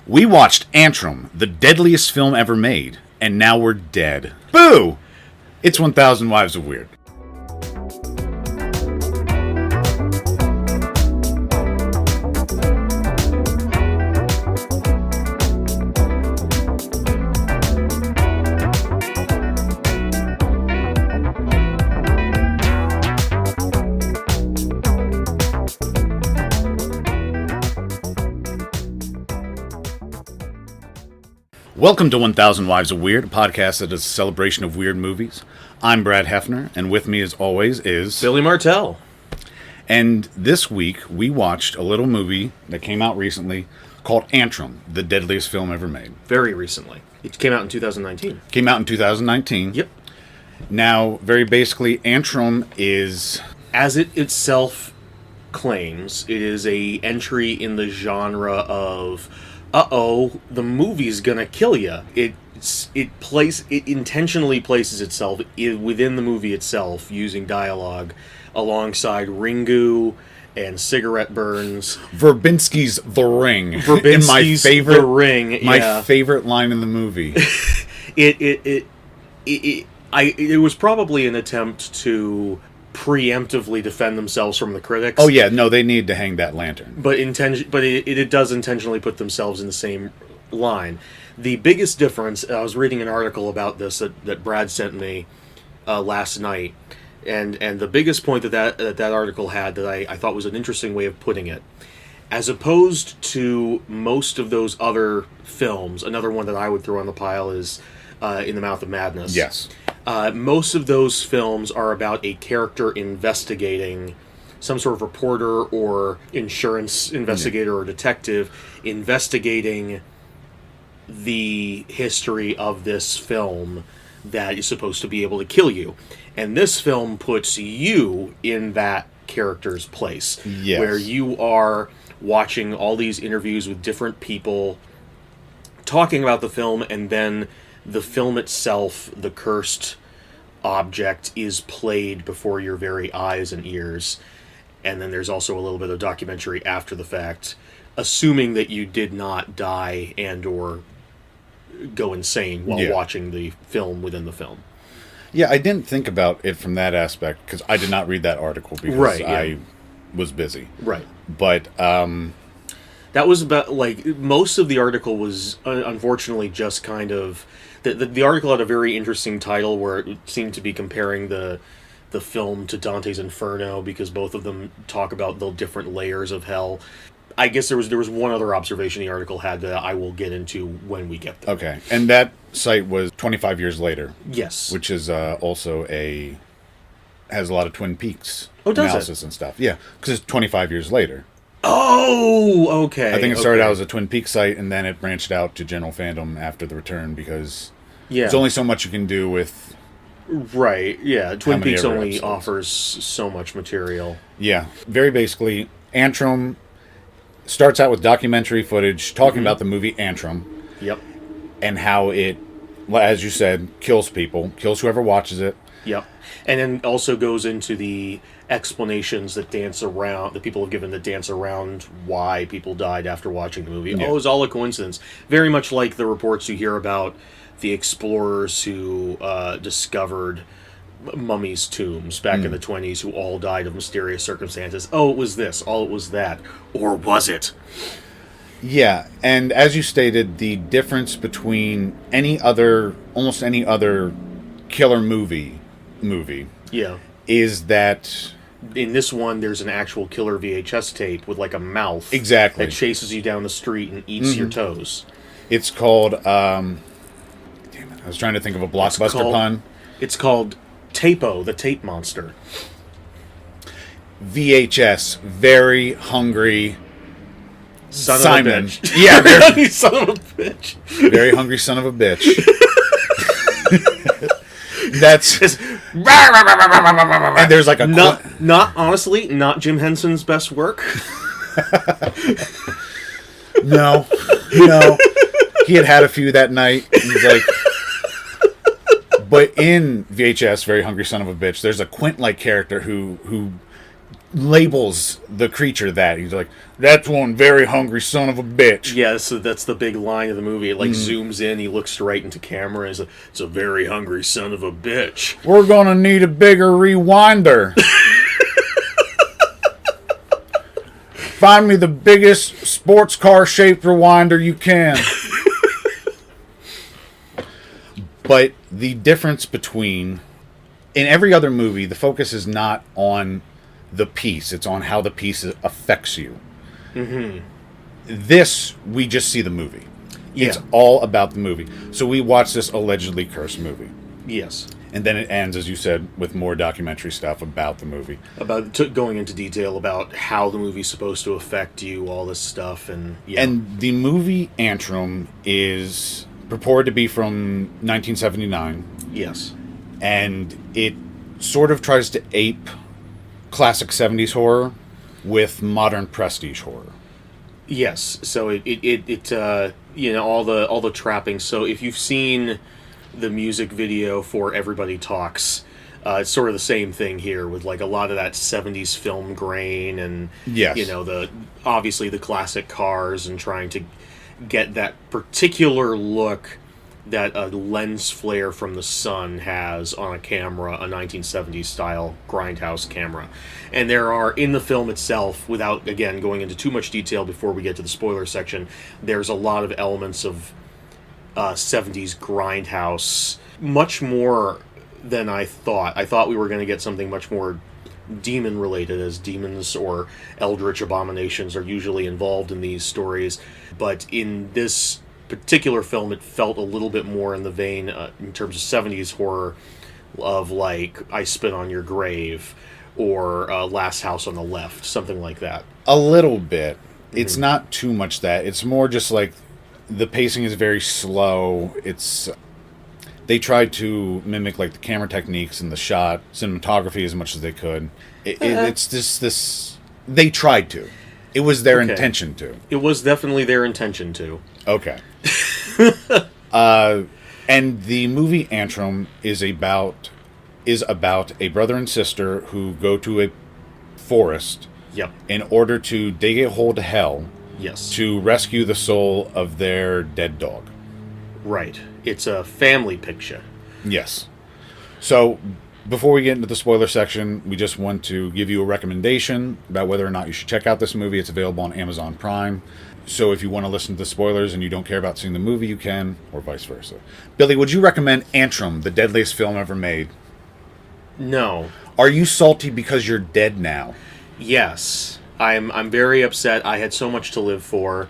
We watched Antrum, the deadliest film ever made, and now we're dead. Boo! It's 1000 Wives of Weird. Welcome to 1000 Wives of Weird, a podcast that is a celebration of weird movies. I'm Brad Hefner, and with me as always is... Billy Martell. And this week, we watched a little movie that came out recently called Antrum, the deadliest film ever made. Very recently. It came out in 2019. Came out in 2019. Yep. Now, very basically, Antrum is... As it itself claims, it is a entry in the genre of... the movie's gonna kill you. It intentionally places itself within the movie itself using dialogue alongside Ringu and cigarette burns. Verbinski's The Ring. Verbinski's The Ring. My favorite line in the movie. It was probably an attempt to preemptively defend themselves from the critics. Oh yeah, no, they need to hang that lantern. But it does intentionally put themselves in the same line. The biggest difference, I was reading an article about this that Brad sent me last night, and the biggest point that article had that I thought was an interesting way of putting it, as opposed to most of those other films, another one that I would throw on the pile is In the Mouth of Madness. Yes. Most of those films are about a character investigating, some sort of reporter or insurance investigator or detective investigating the history of this film that is supposed to be able to kill you. And this film puts you in that character's place. Yes. Where you are watching all these interviews with different people talking about the film, and then the film itself, the cursed object, is played before your very eyes and ears. And then there's also a little bit of documentary after the fact, assuming that you did not die and or go insane while watching the film within the film. Yeah, I didn't think about it from that aspect because I did not read that article because I was busy. Right. But that was about, like, most of the article was unfortunately just kind of... The article had a very interesting title where it seemed to be comparing the film to Dante's Inferno because both of them talk about the different layers of hell. I guess there was one other observation the article had that I will get into when we get there. Okay, and that site was 25 years later. Yes. Which is also has a lot of Twin Peaks analysis and stuff. Yeah, because it's 25 years later. Oh, okay. I think it started out as a Twin Peaks site, and then it branched out to general fandom after the return, because there's only so much you can do with... Right, yeah. Twin Peaks only episodes offers so much material. Yeah. Very basically, Antrum starts out with documentary footage talking about the movie Antrum. Yep. And how it, as you said, kills people, kills whoever watches it. Yep. And then also goes into the explanations that people have given that dance around why people died after watching the movie. Yeah. Oh, it was all a coincidence. Very much like the reports you hear about the explorers who discovered mummies' tombs back in the 1920s who all died of mysterious circumstances. Oh, it was this. Oh, it was that. Or was it? Yeah, and as you stated, the difference between almost any other killer movie, is that... In this one, there's an actual killer VHS tape with, like, a mouth. Exactly. That chases you down the street and eats your toes. It's called, damn it, I was trying to think of a blockbuster pun. It's called Tapo, the Tape Monster. VHS, Very Hungry Son of a bitch. Yeah, very son of a bitch. Very hungry son of a bitch. That's... and there's like a... Not Jim Henson's best work. No. He had a few that night. He's like... But in VHS, Very Hungry Son of a Bitch, there's a Quint-like character who labels the creature that. He's like, that's one very hungry son of a bitch. Yeah, so that's the big line of the movie. It like zooms in, he looks straight into camera, and it's a very hungry son of a bitch. We're gonna need a bigger rewinder. Find me the biggest sports car shaped rewinder you can. But the difference between, in every other movie, the focus is not on the piece, it's on how the piece affects you. Mm-hmm. This, we just see the movie. Yeah. It's all about the movie. So we watch this allegedly cursed movie. Yes. And then it ends, as you said, with more documentary stuff about the movie. About going into detail about how the movie's supposed to affect you, all this stuff. And And the movie Antrum is purported to be from 1979. Yes. And it sort of tries to ape classic 70s horror with modern prestige horror. Yes. So it all the trappings. So if you've seen the music video for Everybody Talks, it's sort of the same thing here with like a lot of that 70s film grain and yes. obviously the classic cars and trying to get that particular look that a lens flare from the sun has on a camera, a 1970s style grindhouse camera. And there are, in the film itself, without, again, going into too much detail before we get to the spoiler section, there's a lot of elements of 70s grindhouse, much more than I thought. I thought we were going to get something much more demon related, as demons or eldritch abominations are usually involved in these stories. But in this particular film, it felt a little bit more in the vein, in terms of 70s horror, of like I Spit on Your Grave or Last House on the Left, something like that. A little bit. Mm-hmm. It's not too much that. It's more just like the pacing is very slow. They tried to mimic like the camera techniques and the shot cinematography as much as they could. It's just this. They tried to. It was their intention to. It was definitely their intention to. Okay. And the movie Antrum is about a brother and sister who go to a forest. Yep. In order to dig a hole to hell. Yes. To rescue the soul of their dead dog. Right. It's a family picture. Yes. So, before we get into the spoiler section, we just want to give you a recommendation about whether or not you should check out this movie. It's available on Amazon Prime. So if you want to listen to the spoilers and you don't care about seeing the movie, you can, or vice versa. Billy, would you recommend Antrum, the deadliest film ever made? No. Are you salty because you're dead now? Yes. I'm very upset. I had so much to live for.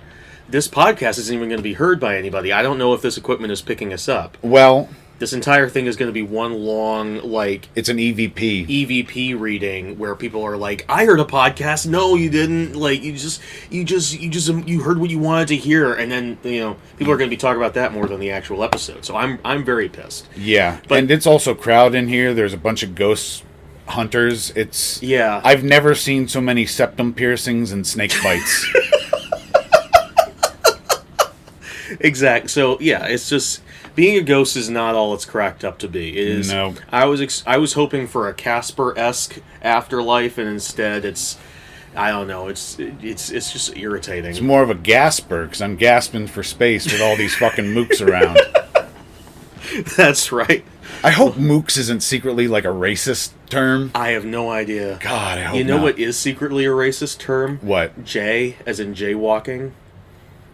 This podcast isn't even going to be heard by anybody. I don't know if this equipment is picking us up. Well, this entire thing is going to be one long, like... It's an EVP reading where people are like, I heard a podcast. No, you didn't. Like, you heard what you wanted to hear. And then, people are going to be talking about that more than the actual episode. So I'm very pissed. Yeah. And it's also crowded in here. There's a bunch of ghost hunters. Yeah. I've never seen so many septum piercings and snake bites. Exactly. So, yeah, it's just... Being a ghost is not all it's cracked up to be. It is. No. I was hoping for a Casper-esque afterlife, and instead it's, I don't know. It's just irritating. It's more of a gasper because I'm gasping for space with all these fucking mooks around. That's right. I hope mooks isn't secretly like a racist term. I have no idea. God, I hope You know not. what is secretly a racist term? What? Jay, as in jaywalking.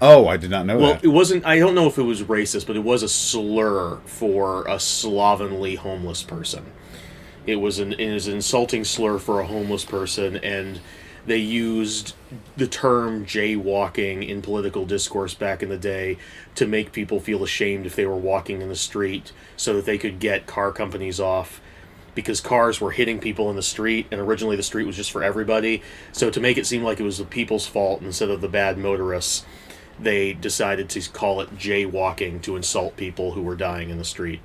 Oh, I did not know that. Well, it wasn't... I don't know if it was racist, but it was a slur for a slovenly homeless person. It was an insulting slur for a homeless person, and they used the term jaywalking in political discourse back in the day to make people feel ashamed if they were walking in the street so that they could get car companies off, because cars were hitting people in the street, and originally the street was just for everybody. So to make it seem like it was the people's fault instead of the bad motorists, they decided to call it jaywalking to insult people who were dying in the street.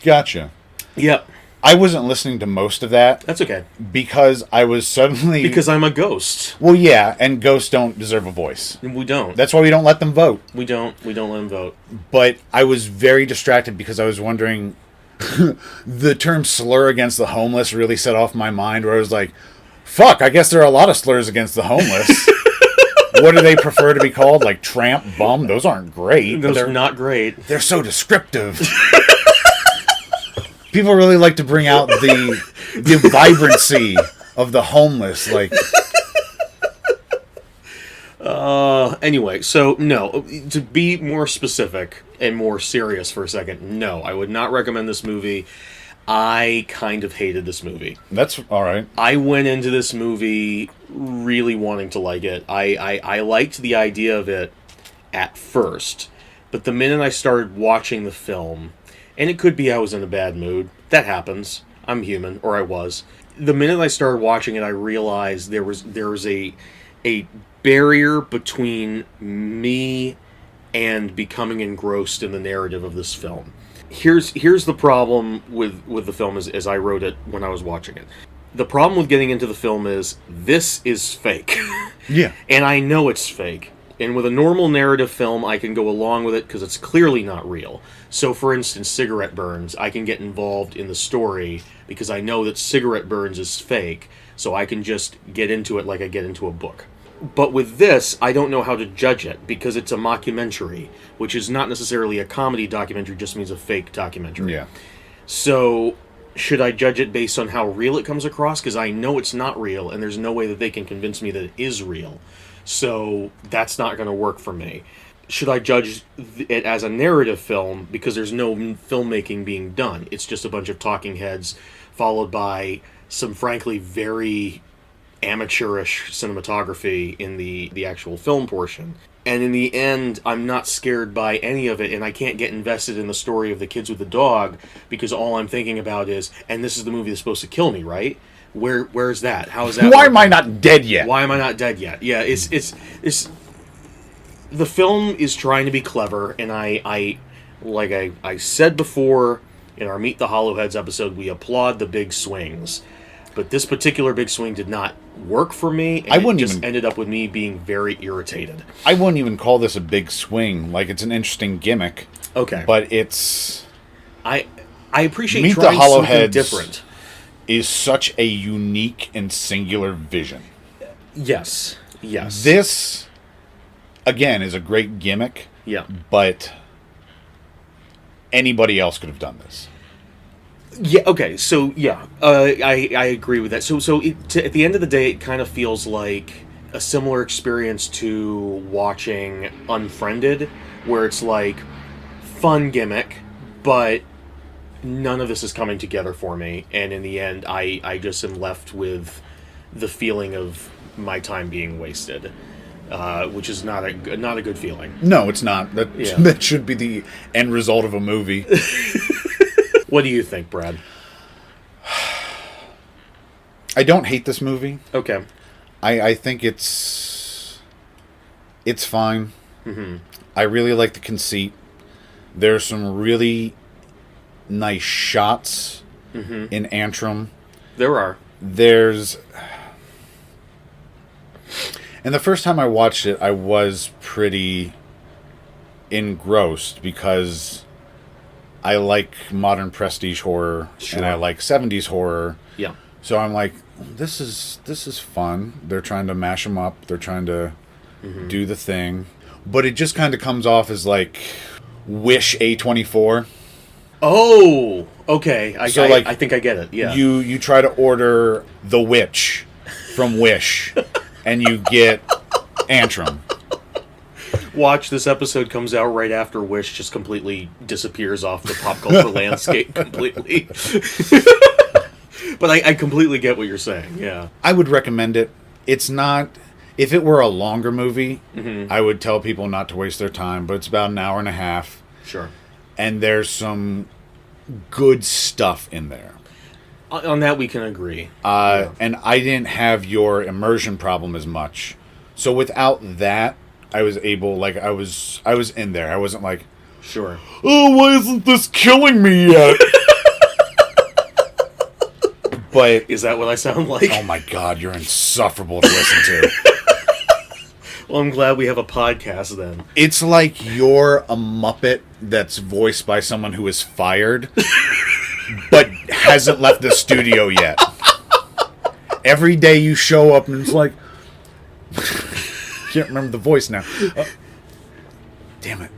Gotcha. Yep. I wasn't listening to most of that. That's okay. Because I was suddenly... Because I'm a ghost. Well, yeah, and ghosts don't deserve a voice. We don't. That's why we don't let them vote. We don't let them vote. But I was very distracted because I was wondering... the term slur against the homeless really set off my mind, where I was like... Fuck, I guess there are a lot of slurs against the homeless. What do they prefer to be called? Like tramp, bum? Those aren't great. Those are not great. They're so descriptive. People really like to bring out the vibrancy of the homeless. Like, anyway, so no, to be more specific and more serious for a second, no, I would not recommend this movie. I kind of hated this movie. that's all right. I went into this movie really wanting to like it. I liked the idea of it at first, but the minute I started watching the film, and it could be I was in a bad mood, that happens. I'm human, or I was. The minute I started watching it, I realized there was a barrier between me and becoming engrossed in the narrative of this film. Here's the problem with the film as I wrote it when I was watching it. The problem with getting into the film is this is fake. Yeah. And I know it's fake. And with a normal narrative film, I can go along with it because it's clearly not real. So, for instance, cigarette burns, I can get involved in the story because I know that cigarette burns is fake, so I can just get into it like I get into a book. But with this, I don't know how to judge it because it's a mockumentary, which is not necessarily a comedy documentary, just means a fake documentary. Yeah. So, should I judge it based on how real it comes across? Because I know it's not real, and there's no way that they can convince me that it is real. So, that's not going to work for me. Should I judge it as a narrative film? Because there's no filmmaking being done. It's just a bunch of talking heads, followed by some, frankly, very amateurish cinematography in the actual film portion. And in the end, I'm not scared by any of it, and I can't get invested in the story of the kids with the dog, because all I'm thinking about is, and this is the movie that's supposed to kill me, right? Where's that? How is that? Why am I not dead yet? Why am I not dead yet? Yeah, it's the film is trying to be clever, and I said before in our Meet the Hollowheads episode, we applaud the big swings. But this particular big swing did not work for me, and it just ended up with me being very irritated. I wouldn't even call this a big swing. Like, it's an interesting gimmick. Okay. But it's... I appreciate Meet trying the something Hollowheads different. Is such a unique and singular vision. Yes. This, again, is a great gimmick. Yeah. But anybody else could have done this. Yeah. Okay. So yeah, I agree with that. So at the end of the day, it kind of feels like a similar experience to watching Unfriended, where it's like fun gimmick, but none of this is coming together for me. And in the end, I just am left with the feeling of my time being wasted, which is not a good feeling. No, it's not. That should be the end result of a movie. What do you think, Brad? I don't hate this movie. Okay. I think it's fine. Mm-hmm. I really like the conceit. There's some really nice shots in Antrum. There are. And the first time I watched it, I was pretty engrossed because I like modern prestige horror, and I like 70s horror. Yeah. So I'm like, this is fun. They're trying to mash them up. They're trying to do the thing. But it just kind of comes off as like Wish A24. Oh, okay. I I think I get it. Yeah. You try to order The Witch from Wish, and you get Antrum. Watch, this episode comes out right after Wish just completely disappears off the pop culture landscape completely. But I completely get what you're saying, yeah. I would recommend it. It's not... If it were a longer movie, I would tell people not to waste their time, but it's about an hour and a half. Sure. And there's some good stuff in there. On that we can agree. And I didn't have your immersion problem as much. So without that, I was able, like, I was in there. I wasn't like, sure. Oh, why isn't this killing me yet? But is that what I sound like? Oh my God, you're insufferable to listen to. Well, I'm glad we have a podcast then. It's like you're a Muppet that's voiced by someone who is fired, but hasn't left the studio yet. every day you show up and it's like... Can't remember the voice now. Damn it.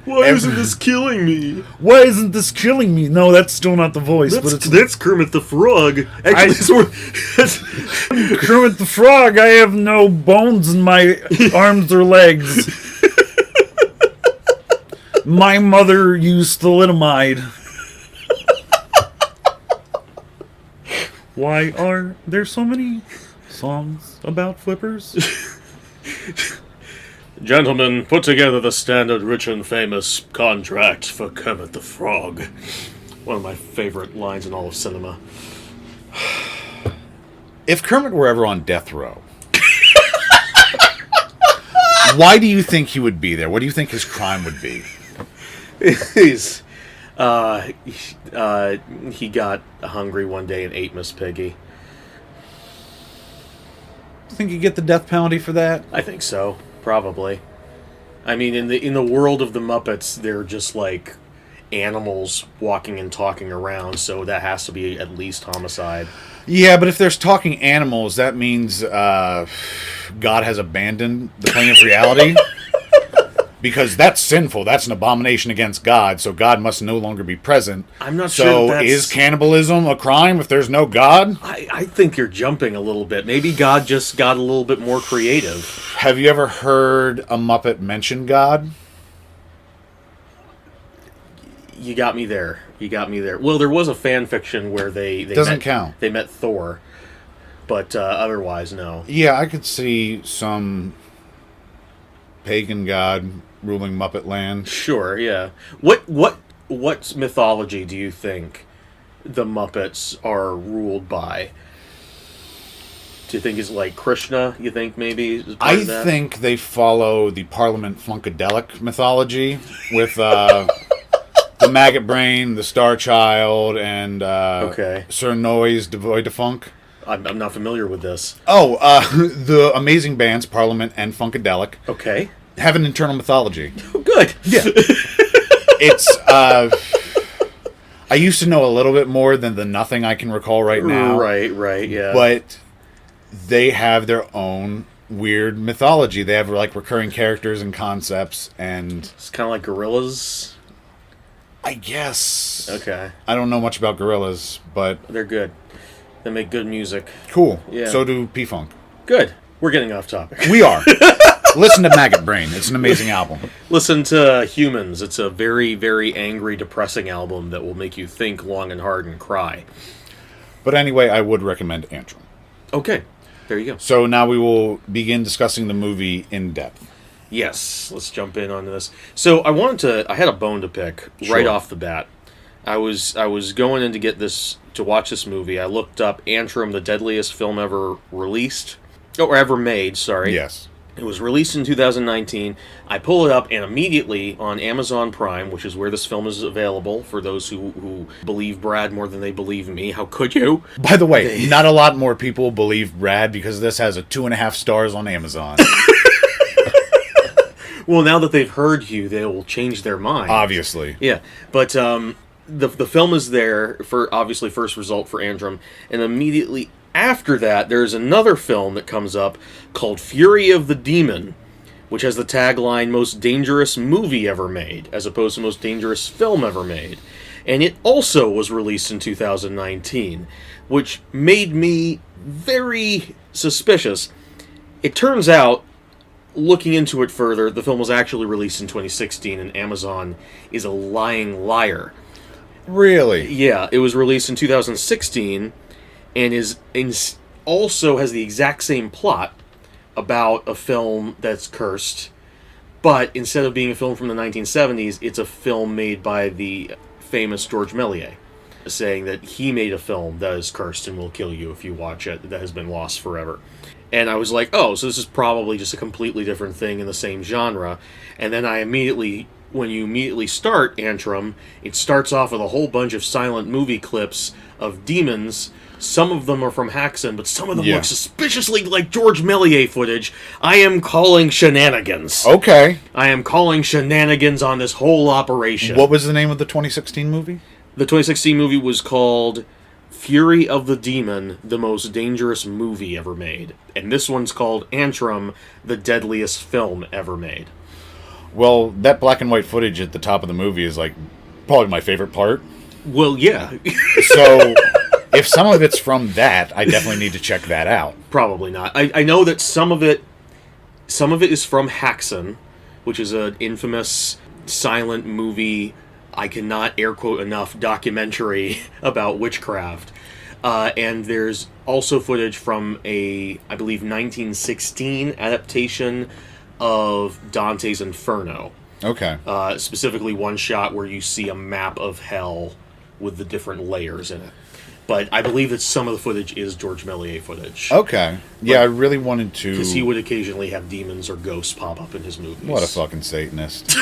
Why isn't this killing me? Why isn't this killing me? No, that's still not the voice. That's Kermit the Frog. Actually, Kermit the Frog. I have no bones in my arms or legs. My mother used thalidomide. Why are there so many songs about flippers? Gentlemen, put together the standard rich and famous contract for Kermit the Frog. One of my favorite lines in all of cinema. If Kermit were ever on death row, why do you think he would be there? What do you think his crime would be? He got hungry one day and ate Miss Piggy. Think you get the death penalty for that? I think so. Probably. I mean, in the world of the Muppets, they're just like animals walking and talking around, so that has to be at least homicide. Yeah, but if there's talking animals, that means God has abandoned the plane of reality. Because that's sinful. That's an abomination against God, so God must no longer be present. I'm not sure. So is cannibalism a crime if there's no God? I think you're jumping a little bit. Maybe God just got a little bit more creative. Have you ever heard a Muppet mention God? You got me there. Well, there was a fan fiction where they doesn't count. They met Thor, but otherwise, no. Yeah, I could see some pagan god ruling Muppet Land. Sure, yeah. What mythology do you think the Muppets are ruled by? Do you think it's like Krishna? You think maybe? I think they follow the Parliament Funkadelic mythology with the Maggot Brain, the Star Child, and Sir Noise Devoid of Funk. I'm not familiar with this. Oh, the amazing bands Parliament and Funkadelic. Okay. Have an internal mythology. Oh, good. Yeah. It's I used to know a little bit more than the nothing I can recall right now. Right, yeah. But they have their own weird mythology. They have like recurring characters and concepts, and it's kind of like gorillas. I guess. Okay. I don't know much about gorillas, but they're good. They make good music. Cool. Yeah. So do P-Funk. Good. We're getting off topic. We are. Listen to Maggot Brain. It's an amazing album. Listen to Humans. It's a very, very angry, depressing album that will make you think long and hard and cry. But anyway, I would recommend Antrum. Okay. There you go. So now we will begin discussing the movie in depth. Yes. Let's jump in onto this. So I had a bone to pick right off the bat. I was going in to get this, to watch this movie. I looked up Antrum, the deadliest film ever released. Or ever made, sorry. Yes. It was released in 2019. I pull it up, and immediately on Amazon Prime, which is where this film is available, for those who believe Brad more than they believe me. How could you? By the way, not a lot more people believe Brad, because this has a 2.5 stars on Amazon. Well, now that they've heard you, they will change their mind. Obviously. Yeah, but the film is there for, obviously, first result for Antrum, and immediately after that, there's another film that comes up called Fury of the Demon, which has the tagline, Most Dangerous Movie Ever Made, as opposed to Most Dangerous Film Ever Made. And it also was released in 2019, which made me very suspicious. It turns out, looking into it further, the film was actually released in 2016, and Amazon is a lying liar. Really? Yeah, it was released in 2016, and also has the exact same plot about a film that's cursed, but instead of being a film from the 1970s, it's a film made by the famous George Méliès, saying that he made a film that is cursed and will kill you if you watch it, that has been lost forever. And I was like, oh, so this is probably just a completely different thing in the same genre. And then when you immediately start Antrum, it starts off with a whole bunch of silent movie clips of demons. Some of them are from Haxan, but some of them look suspiciously like George Méliès footage. I am calling shenanigans. Okay. I am calling shenanigans on this whole operation. What was the name of the 2016 movie? The 2016 movie was called Fury of the Demon, the most dangerous movie ever made. And this one's called Antrum, the deadliest film ever made. Well, that black and white footage at the top of the movie is like probably my favorite part. Well, yeah. So if some of it's from that, I definitely need to check that out. Probably not. I know that some of it is from Haxan, which is an infamous silent movie, I cannot air quote enough, documentary about witchcraft. And there's also footage from a, I believe, 1916 adaptation of Dante's Inferno. Okay. Specifically one shot where you see a map of hell with the different layers in it. But I believe that some of the footage is George Méliès footage. Okay. Yeah, I really wanted to... Because he would occasionally have demons or ghosts pop up in his movies. What a fucking Satanist.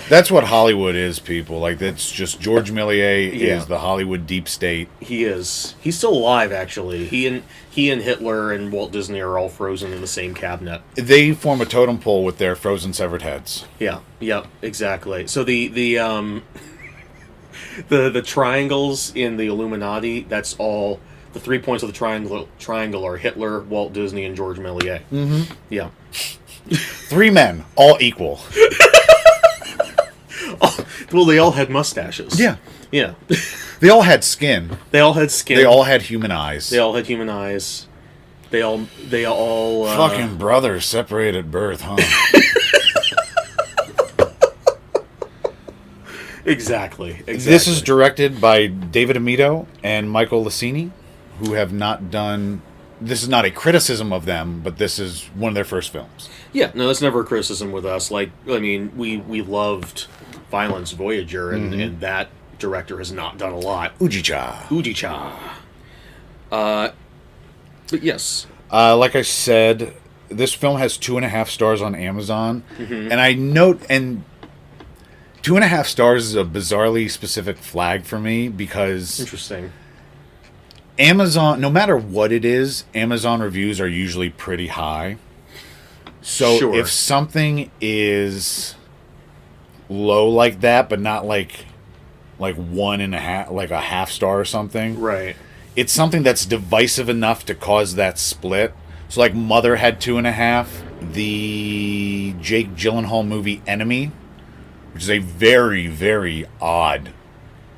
That's what Hollywood is, people. Like, that's just George Méliès is the Hollywood deep state. He is. He's still alive, actually. He and Hitler and Walt Disney are all frozen in the same cabinet. They form a totem pole with their frozen severed heads. Yeah. Yep. Exactly. So the triangles in the Illuminati, that's all... The 3 points of the triangle are Hitler, Walt Disney, and George Méliès. Mm-hmm. Yeah. 3 men, all equal. Well, they all had mustaches. Yeah. Yeah. They all had skin. They all had skin. They all had human eyes. They all had human eyes. They all Fucking brothers separated at birth, huh? Exactly. This is directed by David Amito and Michael Lassini, who have not done... This is not a criticism of them, but this is one of their first films. Yeah, no, that's never a criticism with us. Like, I mean, we loved Violence Voyager, and that director has not done a lot. Ujicha. But yes. Like I said, this film has 2.5 stars on Amazon. Mm-hmm. And I note... and 2.5 stars is a bizarrely specific flag for me because... Interesting. Amazon, no matter what it is, Amazon reviews are usually pretty high. So if something is low like that, but not like 1.5, like a half star or something, right? It's something that's divisive enough to cause that split. So like Mother had 2.5. The Jake Gyllenhaal movie Enemy, which is a very, very odd,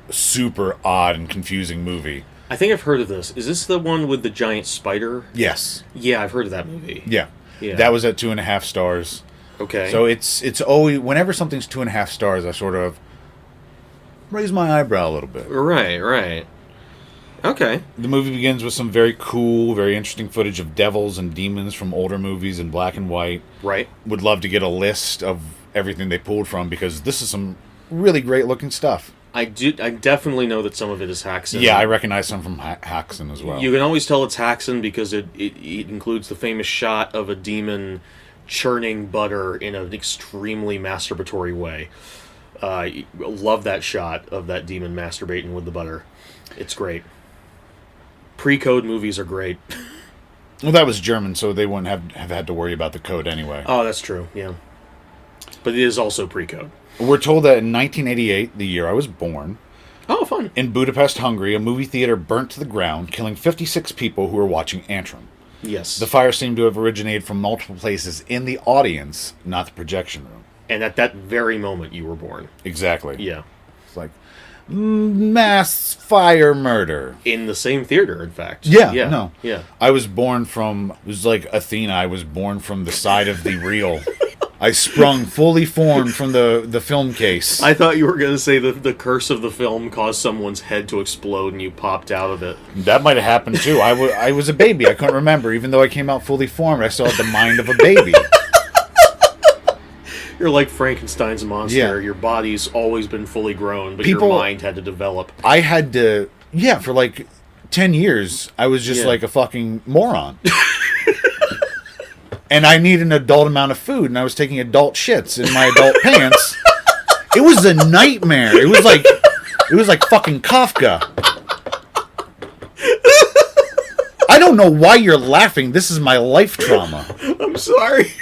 super odd and confusing movie. I think I've heard of this. Is this the one with the giant spider? Yes. Yeah, I've heard of that movie. Yeah. That was at 2.5 stars. Okay. So it's always, whenever something's 2.5 stars, I sort of raise my eyebrow a little bit. Right. Okay. The movie begins with some very cool, very interesting footage of devils and demons from older movies in black and white. Right. Would love to get a list of everything they pulled from, because this is some really great looking stuff. I definitely know that some of it is Haxan. Yeah, I recognize some from Haxan as well. You can always tell it's Haxan because it includes the famous shot of a demon churning butter in an extremely masturbatory way. Love that shot of that demon masturbating with the butter. It's great. Pre-code movies are great. Well, that was German, so they wouldn't have had to worry about the code anyway. Oh, that's true, yeah. But it is also pre-code. We're told that in 1988, the year I was born... Oh, fun. In Budapest, Hungary, a movie theater burnt to the ground, killing 56 people who were watching Antrum. Yes. The fire seemed to have originated from multiple places in the audience, not the projection room. And at that very moment, you were born. Exactly. Yeah. It's like, mass fire murder. In the same theater, in fact. Yeah. I was born from... It was like Athena. I was born from the side of the reel. I sprung fully formed from the film case. I thought you were going to say that the curse of the film caused someone's head to explode and you popped out of it. That might have happened too. I was a baby. I couldn't remember. Even though I came out fully formed, I still had the mind of a baby. You're like Frankenstein's monster. Yeah. Your body's always been fully grown, but your mind had to develop. I had to... Yeah, for like 10 years, I was just like a fucking moron. And I need an adult amount of food, and I was taking adult shits in my adult pants. It was a nightmare. It was like fucking Kafka. I don't know why you're laughing. This is my life trauma. I'm sorry.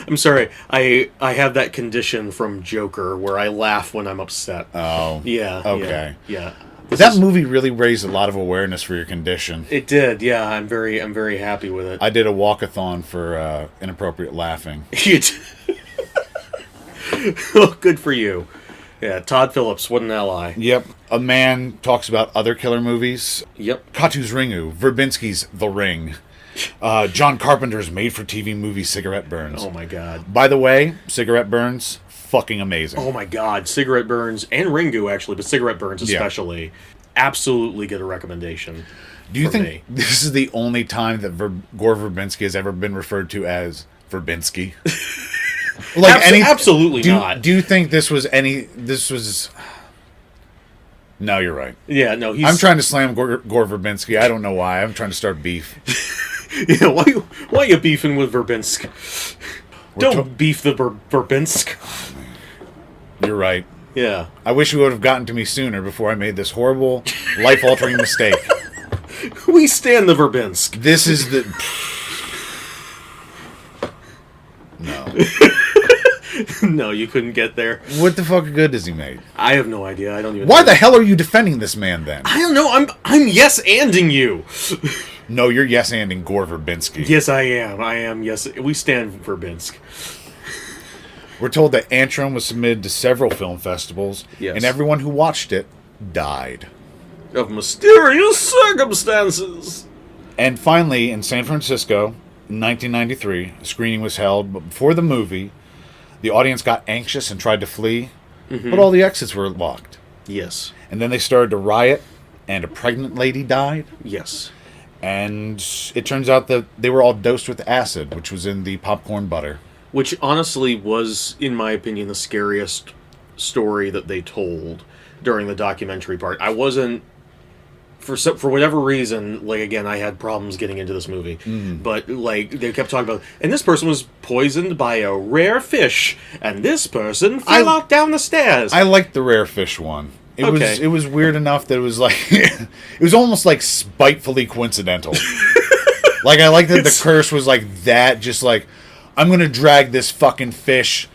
I'm sorry. I have that condition from Joker where I laugh when I'm upset. Oh. Yeah. Okay. Yeah. That movie really raised a lot of awareness for your condition. It did. Yeah, I'm very happy with it. I did a walkathon for inappropriate laughing. Oh, good for you. Yeah, Todd Phillips, what an ally. Yep. A man talks about other killer movies. Yep. Katu's Ringu, Verbinski's The Ring, John Carpenter's made-for-TV movie Cigarette Burns. Oh my god. By the way, Cigarette Burns, fucking amazing. Oh my god, Cigarette Burns and Ringu actually, but Cigarette Burns especially, absolutely get a recommendation. Do you think this is the only time that Gore Verbinski has ever been referred to as Verbinski? Absolutely not. Do you think this was? No, you're right. Yeah, no, I'm trying to slam Gore Verbinski. I don't know why. I'm trying to start beef. Yeah, why you beefing with Verbinsk? Don't beef the Verbinsk. You're right. Yeah. I wish you would have gotten to me sooner before I made this horrible, life-altering mistake. We stand the Verbinsk. This is the... No. No, you couldn't get there. What the fuck good has he made? I have no idea. I don't even. Why the hell are you defending this man then? I don't know. I'm yes-anding you. No, you're yes-anding Gore Verbinski. Yes, I am. Yes, we stand Verbinsk. We're told that Antrum was submitted to several film festivals, and everyone who watched it died. Of mysterious circumstances. And finally, in San Francisco, in 1993, a screening was held, but before the movie, the audience got anxious and tried to flee, but all the exits were locked. Yes. And then they started to riot, and a pregnant lady died. Yes. And it turns out that they were all dosed with acid, which was in the popcorn butter. Which honestly was, in my opinion, the scariest story that they told during the documentary part. I wasn't... For whatever reason, like, again, I had problems getting into this movie. But, like, they kept talking about... And this person was poisoned by a rare fish. And this person fell out down the stairs. I liked the rare fish one. It was weird enough that it was like... it was almost, like, spitefully coincidental. Like, I liked that the curse was like that, just like... I'm gonna drag this fucking fish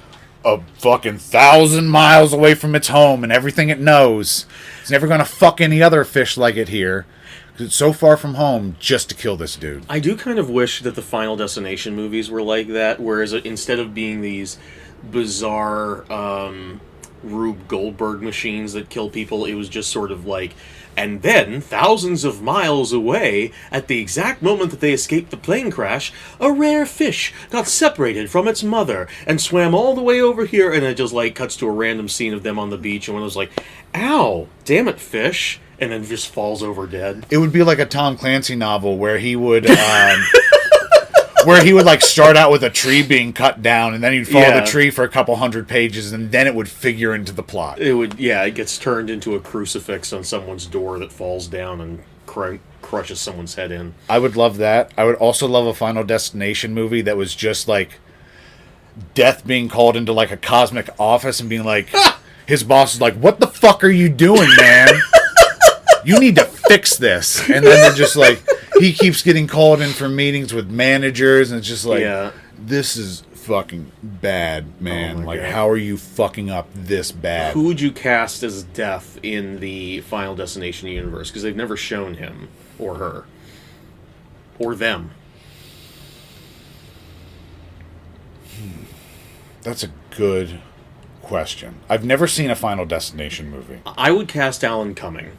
a fucking 1,000 miles away from its home and everything it knows. It's never gonna fuck any other fish like it here. Because it's so far from home just to kill this dude. I do kind of wish that the Final Destination movies were like that, whereas instead of being these bizarre Rube Goldberg machines that kill people, it was just sort of like... And then, thousands of miles away, at the exact moment that they escaped the plane crash, a rare fish got separated from its mother and swam all the way over here, and it just, like, cuts to a random scene of them on the beach, and one was like, ow, damn it, fish, and then just falls over dead. It would be like a Tom Clancy novel where he would... where he would, like, start out with a tree being cut down, and then he'd follow the tree for a couple hundred pages, and then it would figure into the plot. It gets turned into a crucifix on someone's door that falls down and crushes someone's head in. I would love that. I would also love a Final Destination movie that was just, like, Death being called into, like, a cosmic office and being like... His boss is like, what the fuck are you doing, man? You need to fix this. And then they're just like... He keeps getting called in for meetings with managers, and it's just like, this is fucking bad, man. Like, God. How are you fucking up this bad? Who would you cast as Death in the Final Destination universe? Because they've never shown him or her. Or them. That's a good question. I've never seen a Final Destination movie. I would cast Alan Cumming.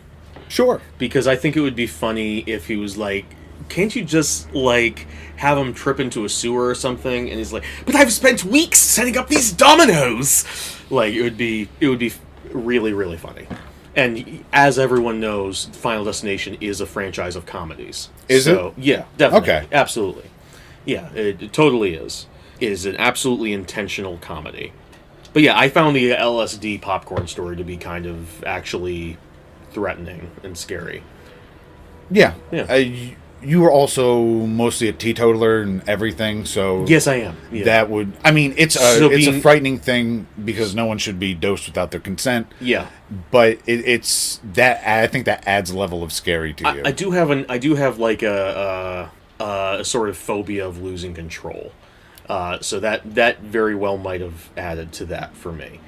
Sure. Because I think it would be funny if he was like, can't you just, like, have him trip into a sewer or something? And he's like, but I've spent weeks setting up these dominoes! Like, it would be really, really funny. And as everyone knows, Final Destination is a franchise of comedies. Is it? Yeah, definitely. Okay. Absolutely. Yeah, it totally is. It is an absolutely intentional comedy. But yeah, I found the LSD popcorn story to be kind of actually... threatening and scary. Yeah. You were also mostly a teetotaler and everything, so... Yes, I am. Yeah. That would... I mean, it's a frightening thing because no one should be dosed without their consent. Yeah. But it's... that I think that adds a level of scary to you. I do have like a sort of phobia of losing control. So that very well might have added to that for me.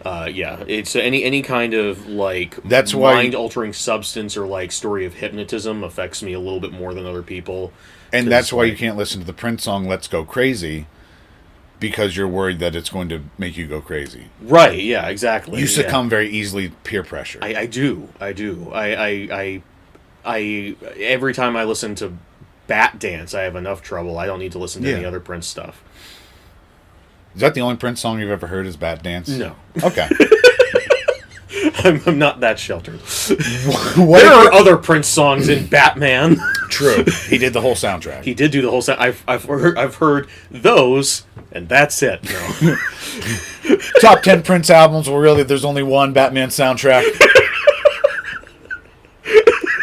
Yeah, it's any kind of like That's why mind altering substance or like story of hypnotism affects me a little bit more than other people. And that's why you can't listen to the Prince song "Let's Go Crazy," because you're worried that it's going to make you go crazy. Right? Yeah, exactly. You succumb very easily to peer pressure. I do. I every time I listen to Bat Dance, I have enough trouble. I don't need to listen to any other Prince stuff. Is that the only Prince song you've ever heard? Is Bat Dance? No. Okay. I'm not that sheltered. There are other Prince songs in Batman. True. He did the whole soundtrack. He did do the whole sound. I've heard those, and that's it. No. Top 10 Prince albums. Well, really, there's only one Batman soundtrack.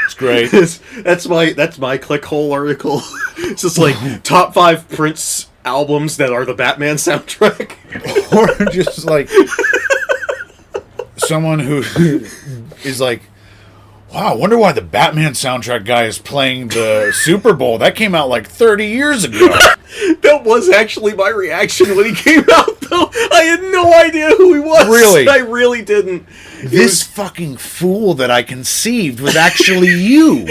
It's great. That's my clickhole article. It's just like top 5 Prince albums that are the Batman soundtrack. Or just like someone who is like, wow, I wonder why the Batman soundtrack guy is playing the Super Bowl. That came out like 30 years ago. That was actually my reaction when he came out, though. I had no idea who he was. Really? I really didn't. This fucking fool that I conceived was actually you.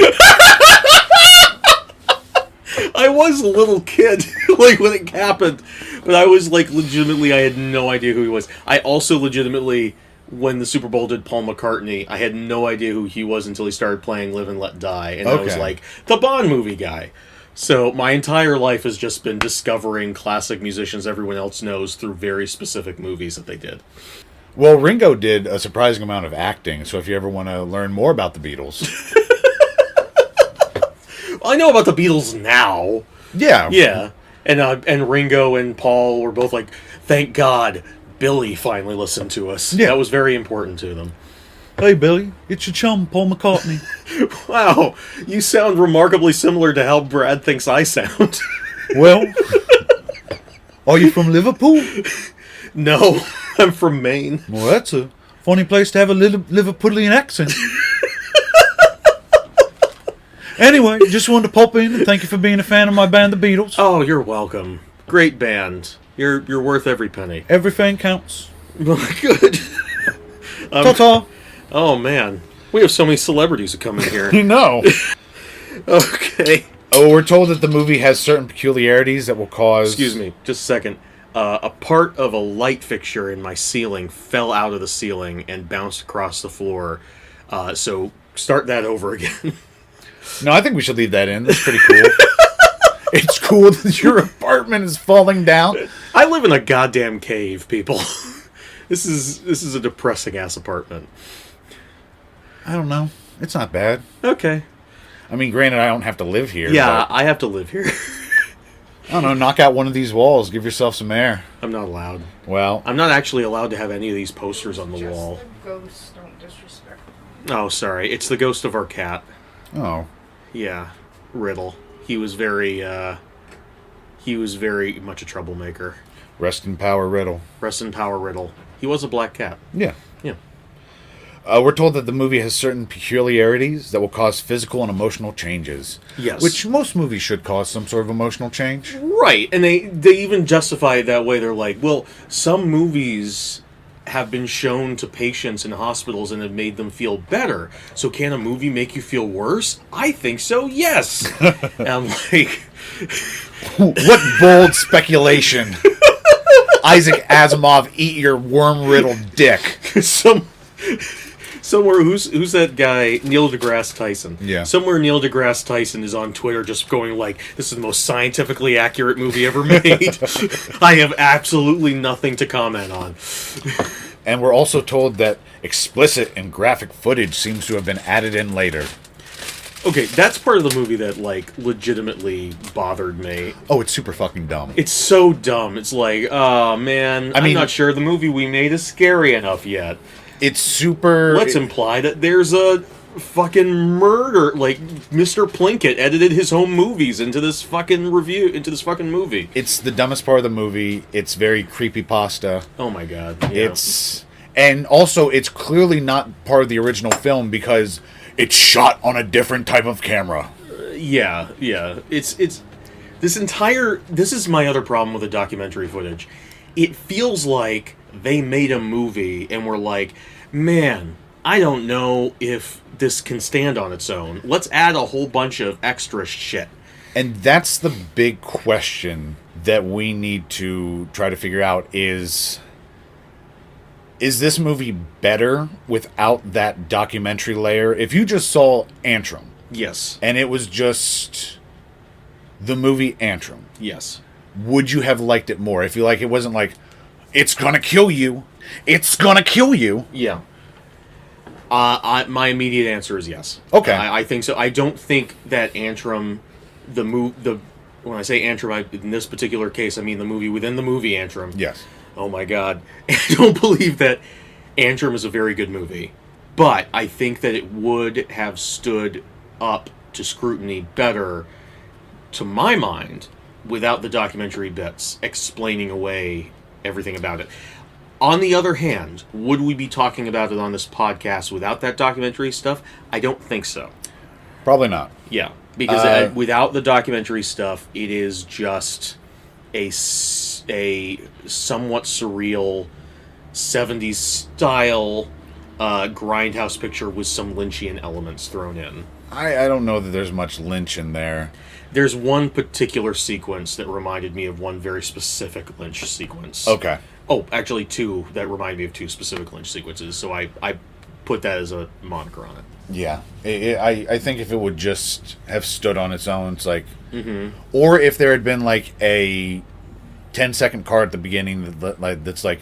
I was a little kid, like, when it happened. But I was, like, legitimately, I had no idea who he was. I also legitimately, when the Super Bowl did Paul McCartney, I had no idea who he was until he started playing Live and Let Die. And I was like, the Bond movie guy. So my entire life has just been discovering classic musicians everyone else knows through very specific movies that they did. Well, Ringo did a surprising amount of acting, so if you ever want to learn more about the Beatles... I know about the Beatles now. Yeah. Yeah. And Ringo and Paul were both like, thank God Billy finally listened to us. Yeah. That was very important to them. Hey, Billy, it's your chum, Paul McCartney. Wow, you sound remarkably similar to how Brad thinks I sound. Well, are you from Liverpool? No, I'm from Maine. Well, that's a funny place to have a Liverpudlian accent. Anyway, just wanted to pop in and thank you for being a fan of my band, The Beatles. Oh, you're welcome. Great band. You're worth every penny. Everything counts. Good. Ta-ta. Oh, man. We have so many celebrities who come in here. You know. Okay. Oh, we're told that the movie has certain peculiarities that will cause... Excuse me, just a second. A part of a light fixture in my ceiling fell out of the ceiling and bounced across the floor. So start that over again. No, I think we should leave that in. That's pretty cool. It's cool that your apartment is falling down. I live in a goddamn cave, people. This is a depressing ass apartment. I don't know. It's not bad. Okay. I mean, granted, I don't have to live here. Yeah, I have to live here. I don't know. Knock out one of these walls. Give yourself some air. I'm not allowed. Well, I'm not actually allowed to have any of these posters on the Just wall. the ghosts, don't disrespect. Oh, sorry. It's the ghost of our cat. oh. Yeah, Riddle. He was very much a troublemaker. Rest in power, Riddle. Rest in power, Riddle. He was a black cat. Yeah. Yeah. We're told that the movie has certain peculiarities that will cause physical and emotional changes. Yes. Which most movies should cause some sort of emotional change. Right, and they even justify it that way. They're like, well, some movies have been shown to patients in hospitals and have made them feel better. So can a movie make you feel worse? I think so, yes. And I'm like... What bold speculation. Isaac Asimov, eat your worm-riddled dick. Somewhere, who's that guy? Neil deGrasse Tyson. Yeah. Somewhere Neil deGrasse Tyson is on Twitter just going like, this is the most scientifically accurate movie ever made. I have absolutely nothing to comment on. And we're also told that explicit and graphic footage seems to have been added in later. Okay, that's part of the movie that, like, legitimately bothered me. Oh, it's super fucking dumb. It's so dumb. It's like, oh, man, I'm not sure the movie we made is scary enough yet. It's super... Let's imply that there's a fucking murder. Like, Mr. Plinkett edited his home movies into this fucking movie. It's the dumbest part of the movie. It's very creepypasta. Oh my god. Yeah. And also, it's clearly not part of the original film because it's shot on a different type of camera. Yeah. It's This is my other problem with the documentary footage. It feels like they made a movie and were like, man, I don't know if this can stand on its own. Let's add a whole bunch of extra shit. And that's the big question that we need to try to figure out is this movie better without that documentary layer? If you just saw Antrum. Yes. And it was just the movie Antrum. Yes. Would you have liked it more if you like it wasn't like, it's gonna kill you. It's gonna kill you. Yeah. My immediate answer is yes. Okay. I think so. I don't think that Antrum, when I say Antrum, in this particular case, I mean the movie within the movie Antrum. Yes. Oh my god. I don't believe that Antrum is a very good movie. But I think that it would have stood up to scrutiny better, to my mind, without the documentary bits explaining away everything about it. On the other hand, would we be talking about it on this podcast without that documentary stuff? I don't think so. Probably not. Yeah, because without the documentary stuff, it is just a somewhat surreal 70s style grindhouse picture with some Lynchian elements thrown in. I don't know that there's much Lynch in there. There's one particular sequence that reminded me of one very specific Lynch sequence. Okay. Oh, actually two that remind me of two specific Lynch sequences, so I put that as a moniker on it. Yeah. I think if it would just have stood on its own, it's like... Mm-hmm. Or if there had been like a 10-second card at the beginning that's like,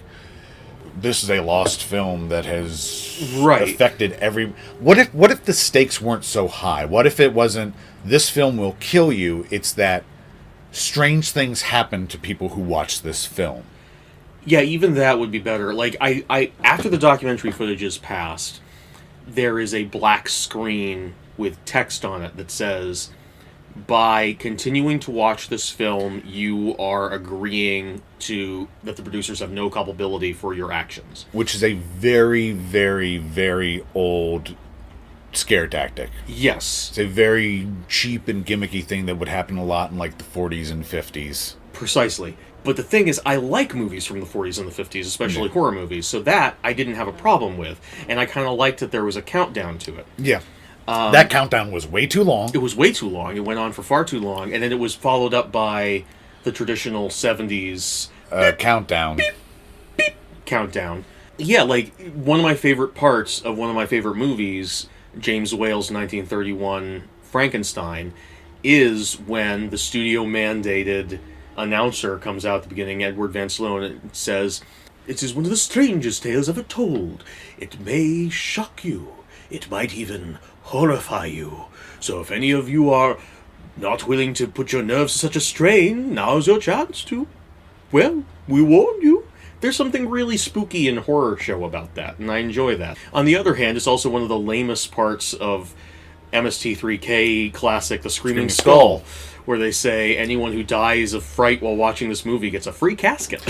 this is a lost film that has affected every... What if the stakes weren't so high? What if it wasn't, this film will kill you? It's that strange things happen to people who watch this film. Yeah, even that would be better. Like, I after the documentary footage is passed, there is a black screen with text on it that says, by continuing to watch this film, you are agreeing to that the producers have no culpability for your actions. Which is a very, very, very old scare tactic. Yes. It's a very cheap and gimmicky thing that would happen a lot in like the 40s and 50s. Precisely. But the thing is, I like movies from the 40s and the 50s, especially horror movies, so that I didn't have a problem with. And I kind of liked that there was a countdown to it. Yeah. That countdown was way too long. It was way too long. It went on for far too long. And then it was followed up by the traditional 70s... countdown. Beep, beep, countdown. Yeah, like, one of my favorite parts of one of my favorite movies, James Whale's 1931 Frankenstein, is when the studio-mandated announcer comes out at the beginning, Edward Van Sloan, and says, "It is one of the strangest tales ever told. It may shock you. It might even horrify you. So if any of you are not willing to put your nerves to such a strain, now's your chance to, well, we warned you." There's something really spooky and horror show about that, and I enjoy that. On the other hand, it's also one of the lamest parts of MST3K classic, The Screaming Skull, where they say anyone who dies of fright while watching this movie gets a free casket.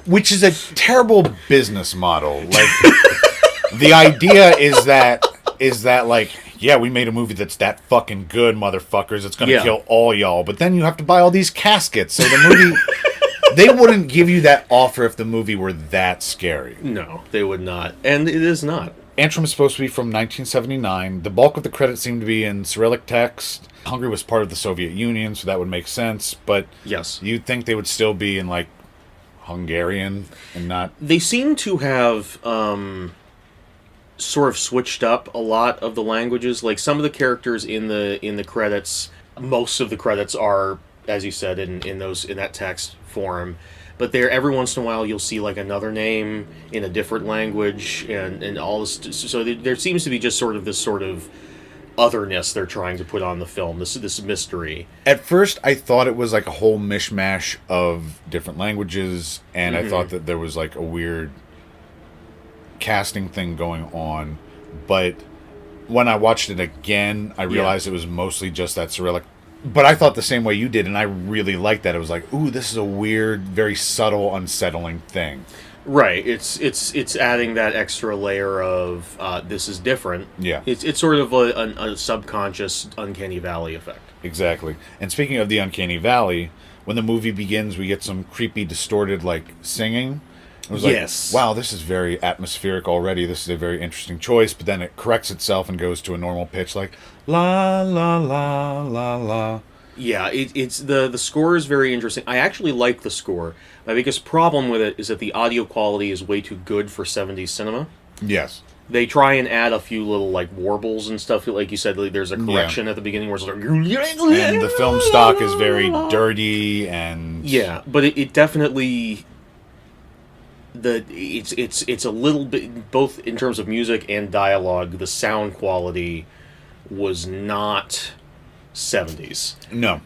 Which is a terrible business model. Like, the idea is that like, yeah, we made a movie that's that fucking good, motherfuckers. It's gonna kill all y'all. But then you have to buy all these caskets. So the movie... They wouldn't give you that offer if the movie were that scary. No, they would not. And it is not. Antrum is supposed to be from 1979. The bulk of the credits seem to be in Cyrillic text. Hungary was part of the Soviet Union, so that would make sense. But yes, you'd think they would still be in, like, Hungarian and not... They seem to have sort of switched up a lot of the languages. Like, some of the characters in the credits, most of the credits are, as you said, in that text form, but there every once in a while you'll see like another name in a different language and all this. So there seems to be just sort of this sort of otherness they're trying to put on the film. This mystery. At first, I thought it was like a whole mishmash of different languages, and I thought that there was like a weird casting thing going on. But when I watched it again, I realized it was mostly just that Cyrillic. But I thought the same way you did, and I really liked that. It was like, ooh, this is a weird, very subtle, unsettling thing. Right. It's adding that extra layer of this is different. Yeah. It's sort of a subconscious uncanny valley effect. Exactly. And speaking of the Uncanny Valley, when the movie begins, we get some creepy, distorted, like, singing. It was like, Yes. wow, this is very atmospheric already. This is a very interesting choice. But then it corrects itself and goes to a normal pitch, like, la, la, la, la, la. Yeah, it's the score is very interesting. I actually like the score. My biggest problem with it is that the audio quality is way too good for 70s cinema. Yes. They try and add a few little like warbles and stuff. Like you said, like, there's a correction at the beginning where it's like, And the film stock is very dirty and yeah, but it definitely it's a little bit both in terms of music and dialogue. The sound quality was not 70s. no.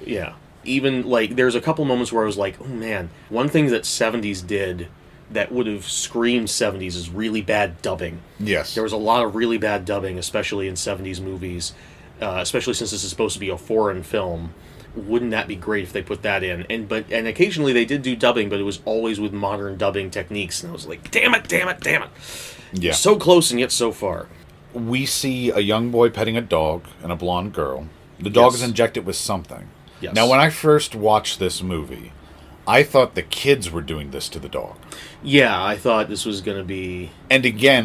Yeah. Even, like, there's a couple moments where I was like, oh, man, one thing that 70s did that would have screamed 70s is really bad dubbing. Yes. There was a lot of really bad dubbing, especially in 70s movies, especially since this is supposed to be a foreign film. Wouldn't that be great if they put that in? And occasionally they did do dubbing, but it was always with modern dubbing techniques, and I was like, damn it, damn it, damn it. Yeah. So close and yet so far. We see a young boy petting a dog and a blonde girl. The dog is injected with something. Yes. Now, when I first watched this movie, I thought the kids were doing this to the dog. Yeah, I thought this was going to be... And again,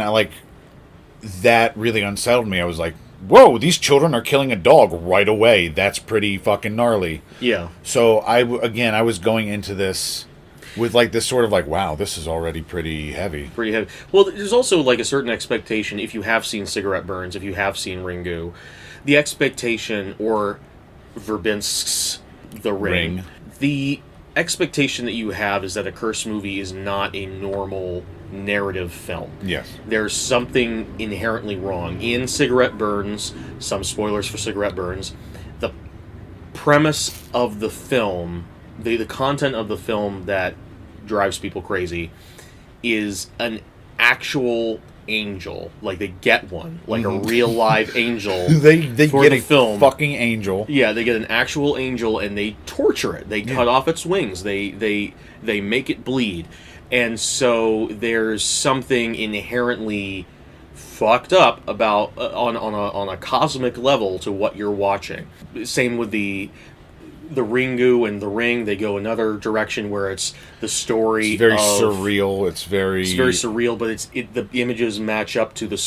that really unsettled me. I was like, whoa, these children are killing a dog right away. That's pretty fucking gnarly. Yeah. So, I was going into this with, like, this sort of, like, wow, this is already pretty heavy. Pretty heavy. Well, there's also, like, a certain expectation, if you have seen Cigarette Burns, if you have seen Ringu, the expectation, or Verbinski's The Ring, the expectation that you have is that a curse movie is not a normal narrative film. Yes. There's something inherently wrong. In Cigarette Burns, some spoilers for Cigarette Burns, the premise of the film, the content of the film that drives people crazy is an actual angel. Like, they get one. Like a real live angel. They for get the a film. fucking angel. Yeah, they get an actual angel and they torture it. They cut off its wings. They make it bleed. And so there's something inherently fucked up about on a cosmic level to what you're watching. Same with the Ringu and the Ring. They go another direction where it's the story. It's very surreal. It's very surreal, but the images match up to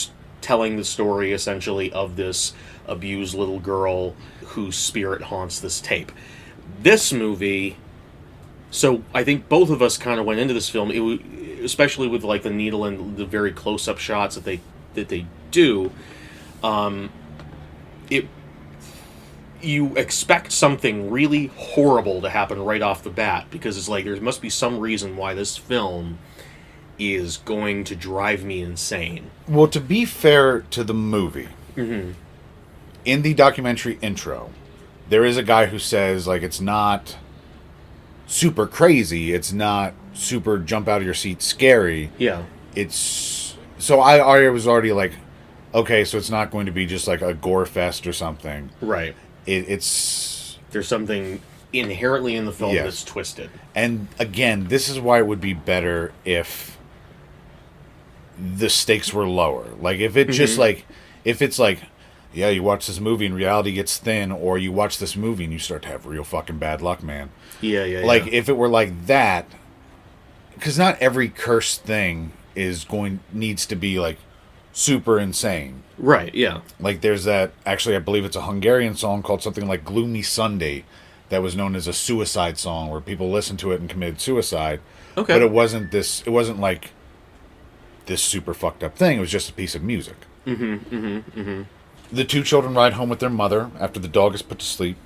telling the story essentially of this abused little girl whose spirit haunts this tape. This movie. So I think both of us kind of went into this film, especially with like the needle and the very close-up shots that they do. You expect something really horrible to happen right off the bat because it's like there must be some reason why this film is going to drive me insane. Well, to be fair to the movie, in the documentary intro, there is a guy who says like it's not super crazy, it's not super jump out of your seat scary. Yeah. It's so I was already like, okay, so it's not going to be just like a gore fest or something. Right. It's there's something inherently in the film that's twisted. And again, this is why it would be better if the stakes were lower. Like if it just like if it's like, yeah, you watch this movie and reality gets thin, or you watch this movie and you start to have real fucking bad luck, man. Yeah. Like if it were like that, because not every cursed thing needs to be like super insane. Right, yeah. Like there's that, actually I believe it's a Hungarian song called something like Gloomy Sunday that was known as a suicide song where people listened to it and committed suicide. Okay. But it wasn't like this super fucked up thing. It was just a piece of music. The two children ride home with their mother after the dog is put to sleep.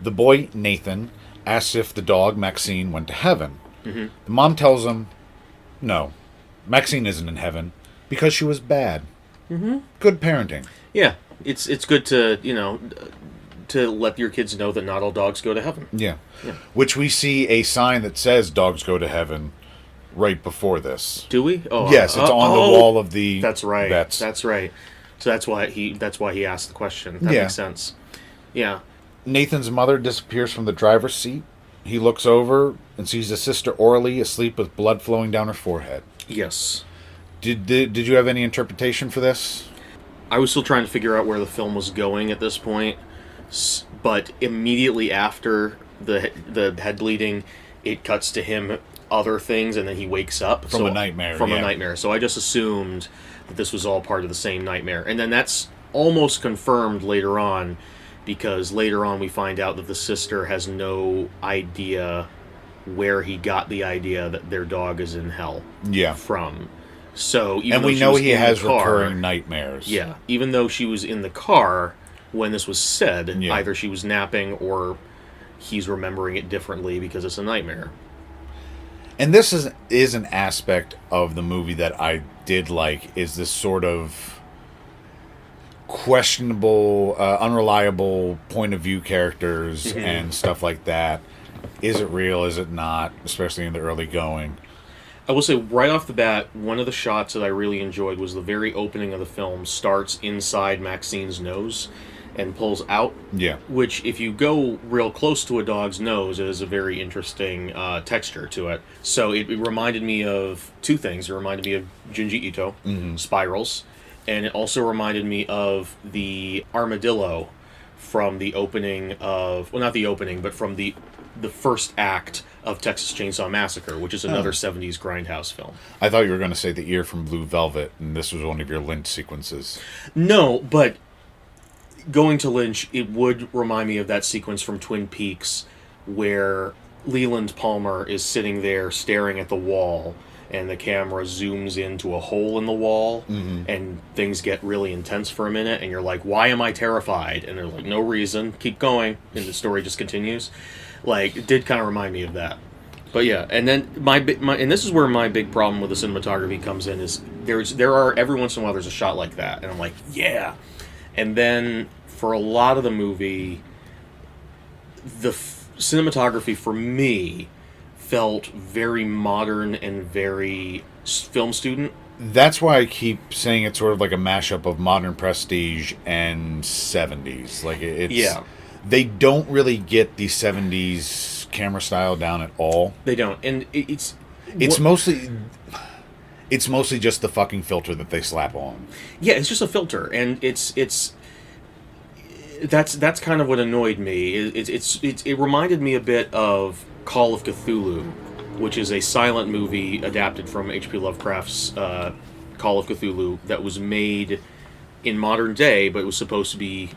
The boy, Nathan, asks if the dog, Maxine, went to heaven. The mom tells him, no, Maxine isn't in heaven because she was bad. Good parenting. Yeah, it's good to, to let your kids know that not all dogs go to heaven. Yeah. Which we see a sign that says dogs go to heaven right before this. Do we? Oh, yes, it's on the wall of the That's right. vets. That's right. So that's why he asked the question. That makes sense. Yeah. Nathan's mother disappears from the driver's seat. he looks over and sees his sister Orly asleep with blood flowing down her forehead. Yes. Did you have any interpretation for this? I was still trying to figure out where the film was going at this point, but immediately after the head bleeding, it cuts to him other things, and then he wakes up From a nightmare. From a nightmare. So I just assumed that this was all part of the same nightmare, and then that's almost confirmed later on, because later on we find out that the sister has no idea where he got the idea that their dog is in hell. Yeah. From. So even and though we she know was he in has the car, recurring nightmares. Yeah, even though she was in the car when this was said, Yeah. either she was napping or he's remembering it differently because it's a nightmare. And this is an aspect of the movie that I did like, is this sort of questionable, unreliable point of view characters and stuff like that. Is it real? Is it not? Especially in the early going. I will say right off the bat, one of the shots that I really enjoyed was the very opening of the film starts inside Maxine's nose and pulls out. Yeah. Which, if you go real close to a dog's nose, it is a very interesting texture to it. So it reminded me of two things. It reminded me of Junji Ito, Spirals, and it also reminded me of the armadillo from the opening of... Well, not the opening, but from the first act of Texas Chainsaw Massacre, which is another 70s grindhouse film. I thought you were going to say the ear from Blue Velvet, and this was one of your Lynch sequences. No, but going to Lynch, it would remind me of that sequence from Twin Peaks where Leland Palmer is sitting there staring at the wall, and the camera zooms into a hole in the wall, and things get really intense for a minute, and you're like, why am I terrified? And they're like, no reason, keep going, and the story just continues. Like, it did kind of remind me of that. But yeah, and then and this is where my big problem with the cinematography comes in, is there are every once in a while there's a shot like that, and I'm like, yeah. And then for a lot of the movie, the cinematography for me felt very modern and very film student. That's why I keep saying it's sort of like a mashup of modern prestige and 70s. Like, it's... Yeah. They don't really get the 70s camera style down at all. They don't. And it's mostly just the fucking filter that they slap on. Yeah, it's just a filter, and that's kind of what annoyed me. It reminded me a bit of Call of Cthulhu, which is a silent movie adapted from H.P. Lovecraft's Call of Cthulhu that was made in modern day, but it was supposed to be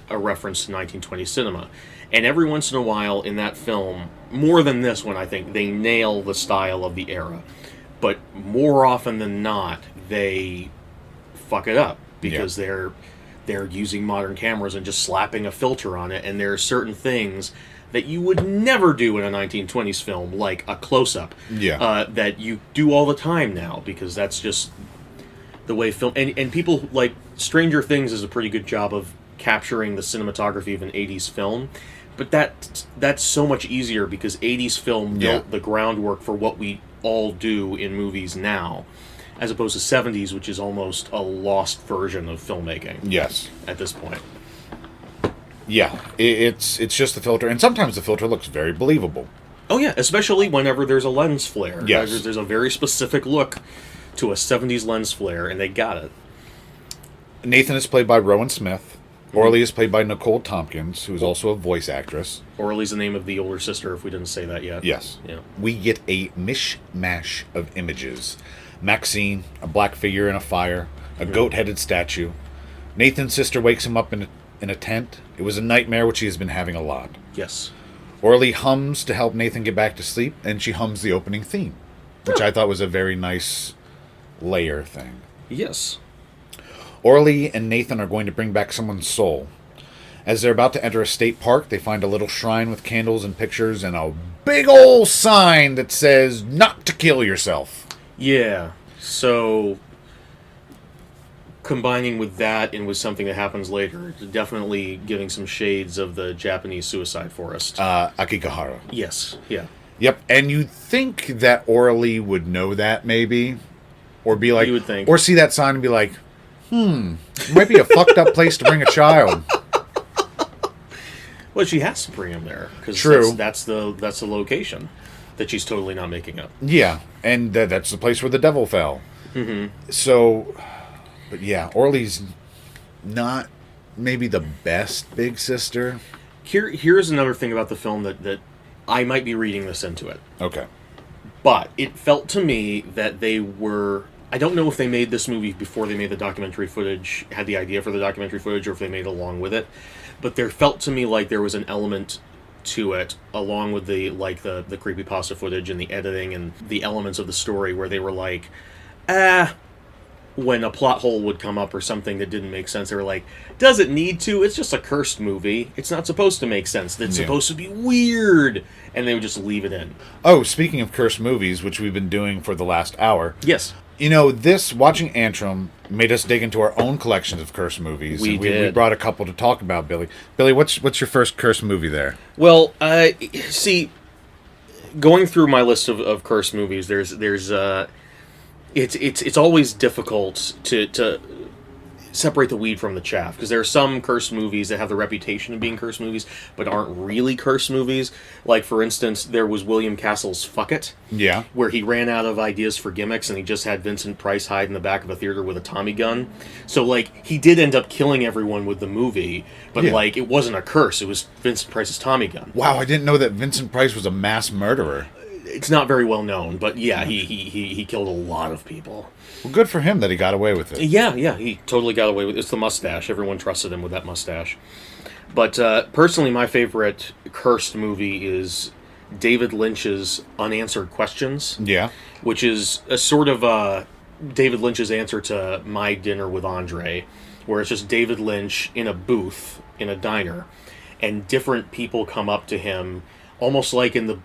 a reference to 1920s cinema. And every once in a while in that film, more than this one, I think, they nail the style of the era. But more often than not, they fuck it up because they're using modern cameras and just slapping a filter on it, and there are certain things that you would never do in a 1920s film, like a close-up, that you do all the time now, because that's just the way film... And people, like, Stranger Things is a pretty good job of capturing the cinematography of an 80s film, but that's so much easier because 80s film built the groundwork for what we all do in movies now, as opposed to 70s, which is almost a lost version of filmmaking. Yes. At this point. Yeah, it's just the filter, and sometimes the filter looks very believable. Oh yeah, especially whenever there's a lens flare. Yes. There's a very specific look to a 70s lens flare, and they got it. Nathan is played by Rowan Smith. Orly is played by Nicole Tompkins, who is also a voice actress. Orly's the name of the older sister, if we didn't say that yet. Yes. Yeah. We get a mishmash of images. Maxine, a black figure in a fire, a goat-headed statue. Nathan's sister wakes him up in a tent. It was a nightmare which he has been having a lot. Yes. Orly hums to help Nathan get back to sleep, and she hums the opening theme, which I thought was a very nice layer thing. Yes. Orly and Nathan are going to bring back someone's soul. As they're about to enter a state park, they find a little shrine with candles and pictures and a big old sign that says, "Not to kill yourself." Yeah. So, combining with that and with something that happens later, definitely giving some shades of the Japanese suicide forest. Akigahara. Yes. Yeah. Yep, and you'd think that Orly would know that, maybe. Or be like... You would think. Or see that sign and be like, might be a fucked up place to bring a child. Well, she has to bring him there because True. that's the location that she's totally not making up. Yeah, and that's the place where the devil fell. So, but yeah, Orly's not maybe the best big sister. Here's another thing about the film that I might be reading this into it. Okay. But it felt to me that they were... I don't know if they made this movie before they made the documentary footage, had the idea for the documentary footage, or if they made it along with it. But there felt to me like there was an element to it, along with the creepypasta footage and the editing and the elements of the story, where they were like, when a plot hole would come up or something that didn't make sense, they were like, does it need to? It's just a cursed movie. It's not supposed to make sense. It's supposed to be weird. And they would just leave it in. Oh, speaking of cursed movies, which we've been doing for the last hour. Yes. You know, watching Antrum made us dig into our own collections of cursed movies. We did. We brought a couple to talk about, Billy. Billy, what's your first cursed movie there? Well, see, going through my list of cursed movies, it's always difficult to separate the weed from the chaff, because there are some cursed movies that have the reputation of being cursed movies but aren't really cursed movies. Like, for instance, there was William Castle's Fuck It, Yeah. where he ran out of ideas for gimmicks and he just had Vincent Price hide in the back of a theater with a Tommy gun. So, like, he did end up killing everyone with the movie, but, like, it wasn't a curse. It was Vincent Price's Tommy gun. Wow, I didn't know that Vincent Price was a mass murderer. It's not very well known, but yeah, he killed a lot of people. Well, good for him that he got away with it. Yeah, he totally got away with it. It's the mustache. Everyone trusted him with that mustache. But personally, my favorite cursed movie is David Lynch's Unanswered Questions. Yeah. Which is a sort of David Lynch's answer to My Dinner with Andre, where it's just David Lynch in a booth in a diner, and different people come up to him, almost like in the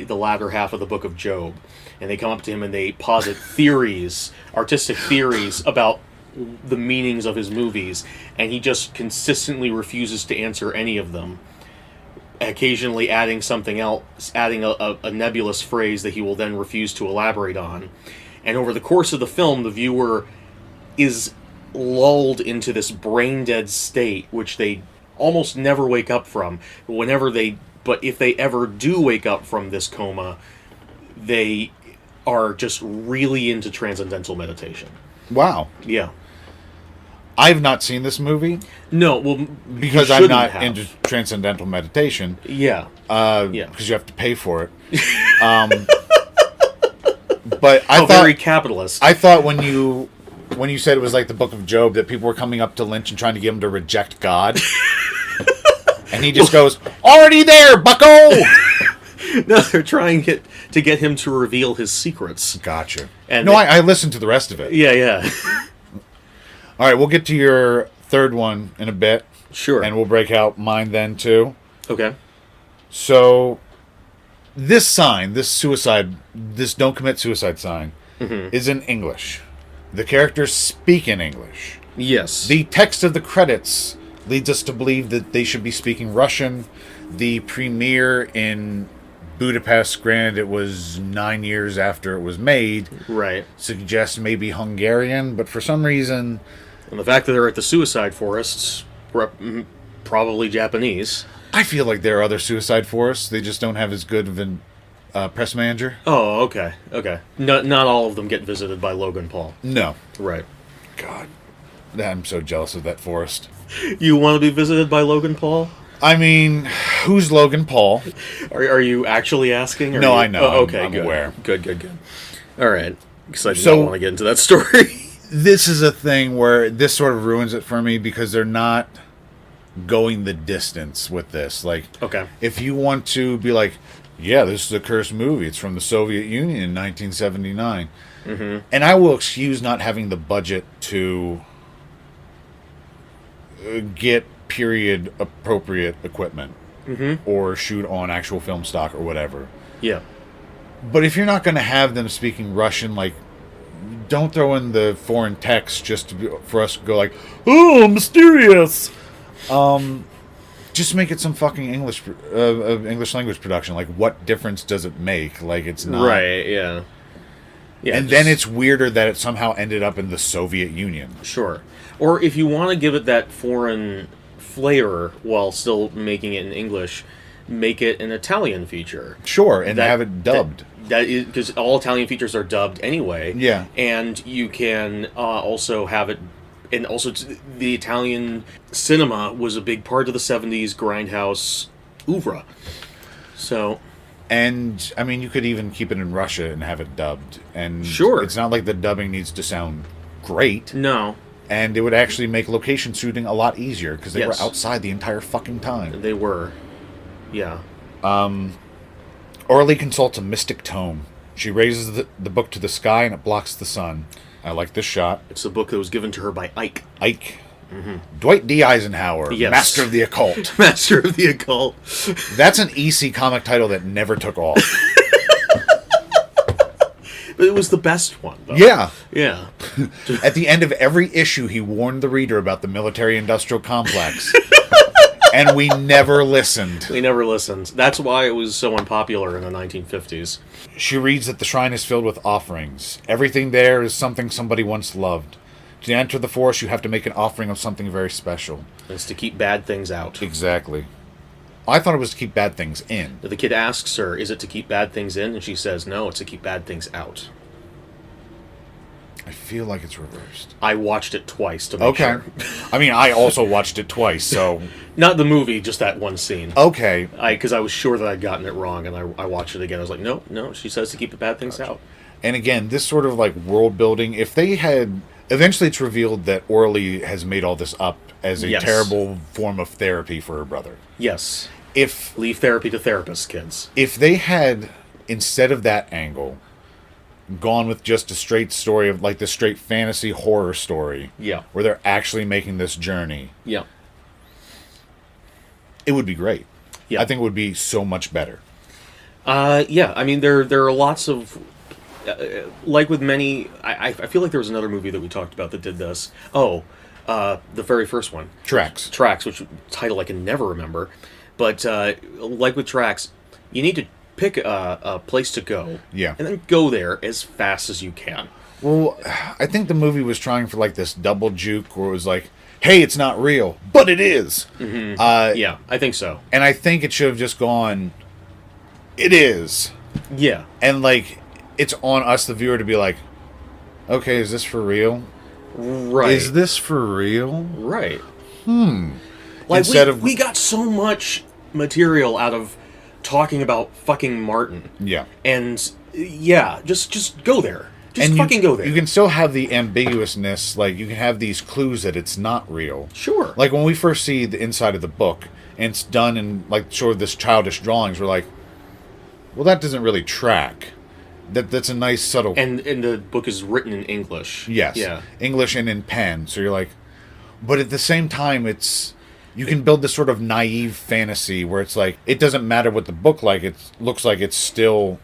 latter half of the Book of Job, and they come up to him and they posit theories, artistic theories about the meanings of his movies, and he just consistently refuses to answer any of them, occasionally adding something else, adding a nebulous phrase that he will then refuse to elaborate on. And over the course of the film, the viewer is lulled into this brain-dead state, which they almost never wake up from. But if they ever do wake up from this coma, they are just really into transcendental meditation. Wow. Yeah. I've not seen this movie. No, well, because I'm not into transcendental meditation. Yeah. Because you have to pay for it. But I thought very capitalist. I thought when you said it was like the Book of Job, that people were coming up to Lynch and trying to get him to reject God. And he just goes, "Already there, bucko!" No, they're trying to get him to reveal his secrets. Gotcha. And I listened to the rest of it. Yeah. All right, we'll get to your third one in a bit. Sure. And we'll break out mine then, too. Okay. So, this sign, this don't commit suicide sign, is in English. The characters speak in English. Yes. The text of the credits leads us to believe that they should be speaking Russian. The premiere in Budapest, granted it was 9 years after it was made, right, suggests maybe Hungarian, but for some reason... And the fact that they're at the suicide forests, probably Japanese. I feel like there are other suicide forests, they just don't have as good of a press manager. Oh, okay. Not all of them get visited by Logan Paul. No. Right. God, I'm so jealous of that forest. You want to be visited by Logan Paul? I mean, who's Logan Paul? Are you actually asking? No, I know. Oh, okay, I'm good. aware. Good. All right. Because I don't want to get into that story. This is a thing where this sort of ruins it for me because they're not going the distance with this. Like, okay, if you want to be like, yeah, this is a cursed movie. It's from the Soviet Union in 1979. Mm-hmm. And I will excuse not having the budget to get period appropriate equipment or shoot on actual film stock or whatever. Yeah. But if you're not going to have them speaking Russian, like, don't throw in the foreign text just for us to go like, oh, mysterious. Just make it some fucking English language production. Like, what difference does it make? Like, it's not right. Yeah. And then it's weirder that it somehow ended up in the Soviet Union. Sure. Or if you want to give it that foreign flair while still making it in English, make it an Italian feature. Sure, and have it dubbed. That is because all Italian features are dubbed anyway. Yeah. And you can also have it, and also the Italian cinema was a big part of the 70s grindhouse oeuvre. So, and I mean, you could even keep it in Russia and have it dubbed. And sure, it's not like the dubbing needs to sound great. No. And it would actually make location shooting a lot easier because they Yes. were outside the entire fucking time. They were. Yeah. Orly consults a mystic tome. She raises the book to the sky and it blocks the sun. I like this shot. It's the book that was given to her by Ike. Ike. Mm-hmm. Dwight D. Eisenhower, yes. Master of the Occult. Master of the Occult. That's an EC comic title that never took off. But it was the best one, though. Yeah. Yeah. At the end of every issue, he warned the reader about the military-industrial complex. And we never listened. We never listened. That's why it was so unpopular in the 1950s. She reads that the shrine is filled with offerings. Everything there is something somebody once loved. To enter the forest, you have to make an offering of something very special. It's to keep bad things out. Exactly. I thought it was to keep bad things in. The kid asks her, is it to keep bad things in? And she says, no, it's to keep bad things out. I feel like it's reversed. I watched it twice to make sure. I mean, I also watched it twice, so... Not the movie, just that one scene. Okay. Because I was sure that I'd gotten it wrong, and I watched it again. I was like, no, she says to keep the bad things out. And again, this sort of like world building, if they had... Eventually it's revealed that Orly has made all this up as a terrible form of therapy for her brother. Yes. Leave therapy to therapists, kids. If they had, instead of that angle, gone with just a straight story of like the straight fantasy horror story, where they're actually making this journey, it would be great. I think it would be so much better. I mean, there are lots of like with many. I feel like there was another movie that we talked about that did this. The very first one, Tracks, which title I can never remember. But like with Tracks, you need to pick a place to go, and then go there as fast as you can. Well, I think the movie was trying for like this double juke, where it was like, "Hey, it's not real, but it is." Mm-hmm. I think so. And I think it should have just gone, "It is." Yeah, and like it's on us, the viewer, to be like, "Okay, is this for real? Right? Is this for real? Right? Like we got so much material out of talking about fucking Martin. Yeah. And just go there. Just fucking go there. You can still have the ambiguousness, like you can have these clues that it's not real. Sure. Like when we first see the inside of the book and it's done in like sort of this childish drawings, we're like, well, that doesn't really track. That's a nice subtle. And the book is written in English. Yes. Yeah. English and in pen. So you're like, but at the same time, you can build this sort of naive fantasy where it's like, it doesn't matter what the book looks like, it's still...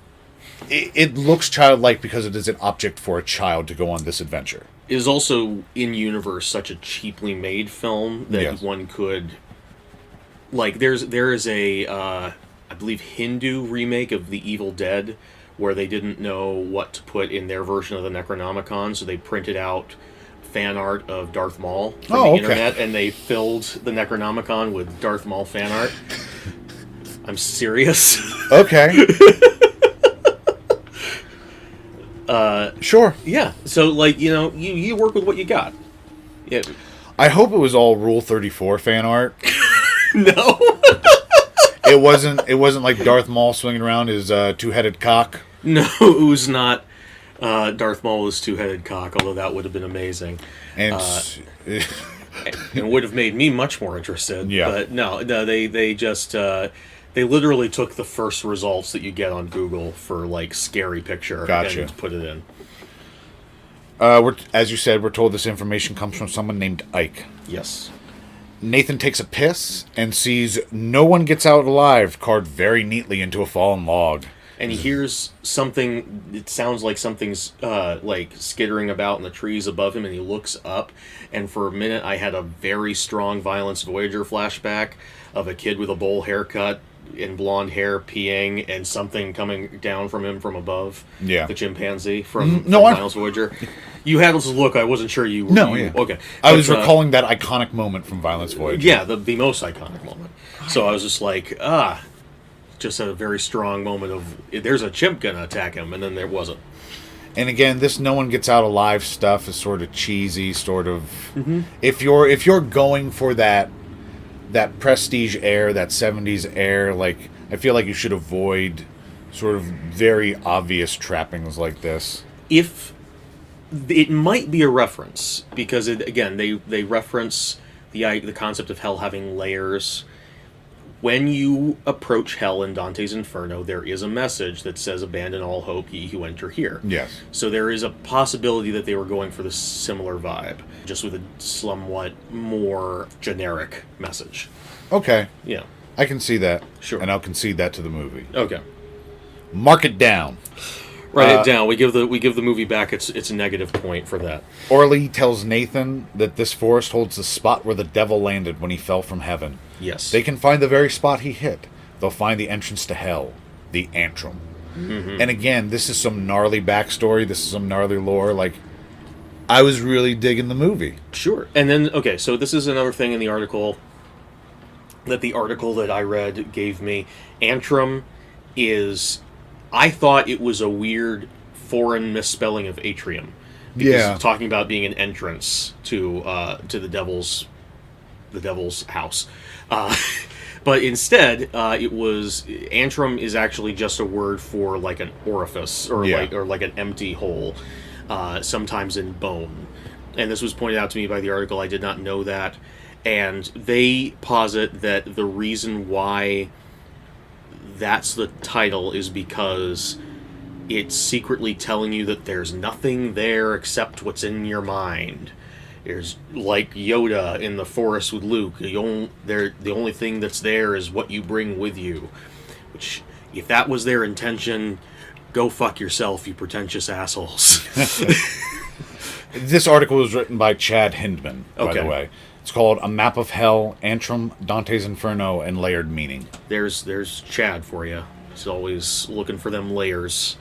It looks childlike because it is an object for a child to go on this adventure. It is also, in universe, such a cheaply made film that one could... Like, there is a, I believe, Hindu remake of The Evil Dead where they didn't know what to put in their version of the Necronomicon, so they printed out fan art of Darth Maul from the internet, and they filled the Necronomicon with Darth Maul fan art. I'm serious. Okay. Sure. Yeah. So, like, you work with what you got. Yeah. I hope it was all Rule 34 fan art. No. It wasn't like Darth Maul swinging around his two-headed cock. No, it was not Darth Maul's two-headed cock, although that would have been amazing. And it would have made me much more interested. Yeah. But no, they just... they literally took the first results that you get on Google for, like, scary picture and put it in. As you said, we're told this information comes from someone named Ike. Yes. Nathan takes a piss and sees "No one gets out alive" carved very neatly into a fallen log. And he hears something, it sounds like something's, like, skittering about in the trees above him, and he looks up, and for a minute I had a very strong Violence Voyager flashback of a kid with a bowl haircut in blonde hair peeing and something coming down from him from above. Yeah. The chimpanzee from No, Miles Voyager. You had this look. I wasn't sure you. No, you, yeah. Okay. I was recalling that iconic moment from Violence Voyager. Yeah, the most iconic moment. So I was just like, just a very strong moment of there's a chimp gonna attack him, and then there wasn't. And again, this no one gets out alive stuff is sort of cheesy, sort of. If you're going for that prestige air, that 70s air, like I feel like you should avoid sort of very obvious trappings like this. If it might be a reference because they reference the concept of hell having layers. When you approach hell in Dante's Inferno, there is a message that says, "Abandon all hope, ye who enter here." Yes. So there is a possibility that they were going for the similar vibe, just with a somewhat more generic message. Okay. Yeah. I can see that. Sure. And I'll concede that to the movie. Okay. Mark it down. Write it down. We give the movie back its negative point for that. Orly tells Nathan that this forest holds the spot where the devil landed when he fell from heaven. Yes. They can find the very spot he hit. They'll find the entrance to hell, the Antrum. And again, this is some gnarly backstory. This is some gnarly lore. Like, I was really digging the movie. Sure. And then, okay, so this is another thing in the article that I read gave me. Antrum is... I thought it was a weird foreign misspelling of atrium. Because talking about being an entrance to the devil's house. But instead, it was... Antrum is actually just a word for like an orifice or like an empty hole, sometimes in bone. And this was pointed out to me by the article. I did not know that. And they posit that the reason why that's the title is because it's secretly telling you that there's nothing there except what's in your mind. There's like Yoda in the forest with Luke. The only thing that's there is what you bring with you. Which, if that was their intention, go fuck yourself, you pretentious assholes. This article was written by Chad Hindman, by the Okay. way. It's called A Map of Hell, Antrum, Dante's Inferno, and Layered Meaning. There's Chad for you. He's always looking for them layers.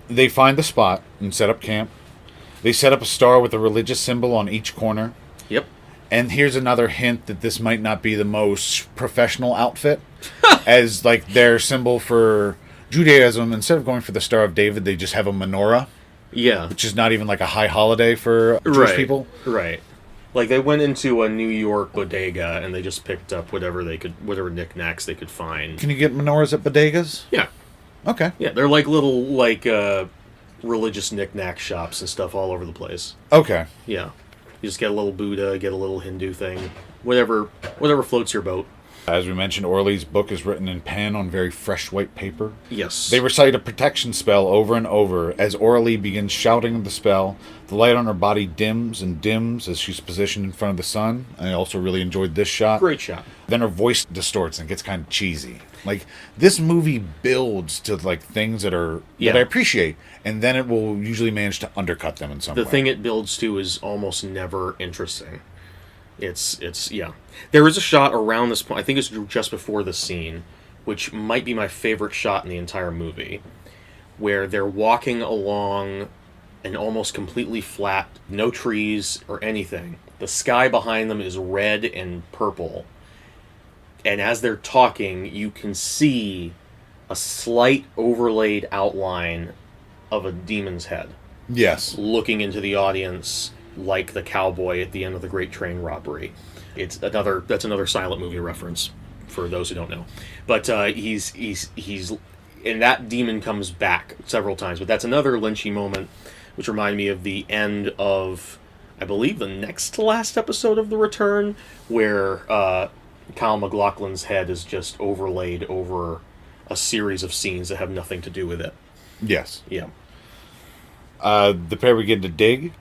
They find the spot and set up camp. They set up a star with a religious symbol on each corner. Yep. And here's another hint that this might not be the most professional outfit. As like their symbol for Judaism, instead of going for the Star of David, they just have a menorah. Yeah. Which is not even like a high holiday for Jewish people. Right. Like they went into a New York bodega and they just picked up whatever knickknacks they could find. Can you get menorahs at bodegas? Yeah. Okay. Yeah, they're like little religious knick-knack shops and stuff all over the place. Okay. Yeah. You just get a little Buddha, get a little Hindu thing. Whatever floats your boat. As we mentioned, Orly's book is written in pen on very fresh white paper. Yes. They recite a protection spell over and over. As Orly begins shouting the spell, the light on her body dims and dims as she's positioned in front of the sun. I also really enjoyed this shot. Great shot. Then her voice distorts and gets kind of cheesy. Like, this movie builds to like things that I appreciate, and then it will usually manage to undercut them in some way. The thing it builds to is almost never interesting. It's There is a shot around this point, I think it's just before the scene, which might be my favorite shot in the entire movie, where they're walking along an almost completely flat, no trees or anything. The sky behind them is red and purple. And as they're talking, you can see a slight overlaid outline of a demon's head. Yes. Looking into the audience like the cowboy at the end of the Great Train Robbery. That's another silent movie reference for those who don't know. But he's and that demon comes back several times. But that's another Lynchy moment, which reminded me of the end of, I believe, the next to last episode of The Return, where Kyle MacLachlan's head is just overlaid over a series of scenes that have nothing to do with it. Yes. Yeah. The pair begin to dig.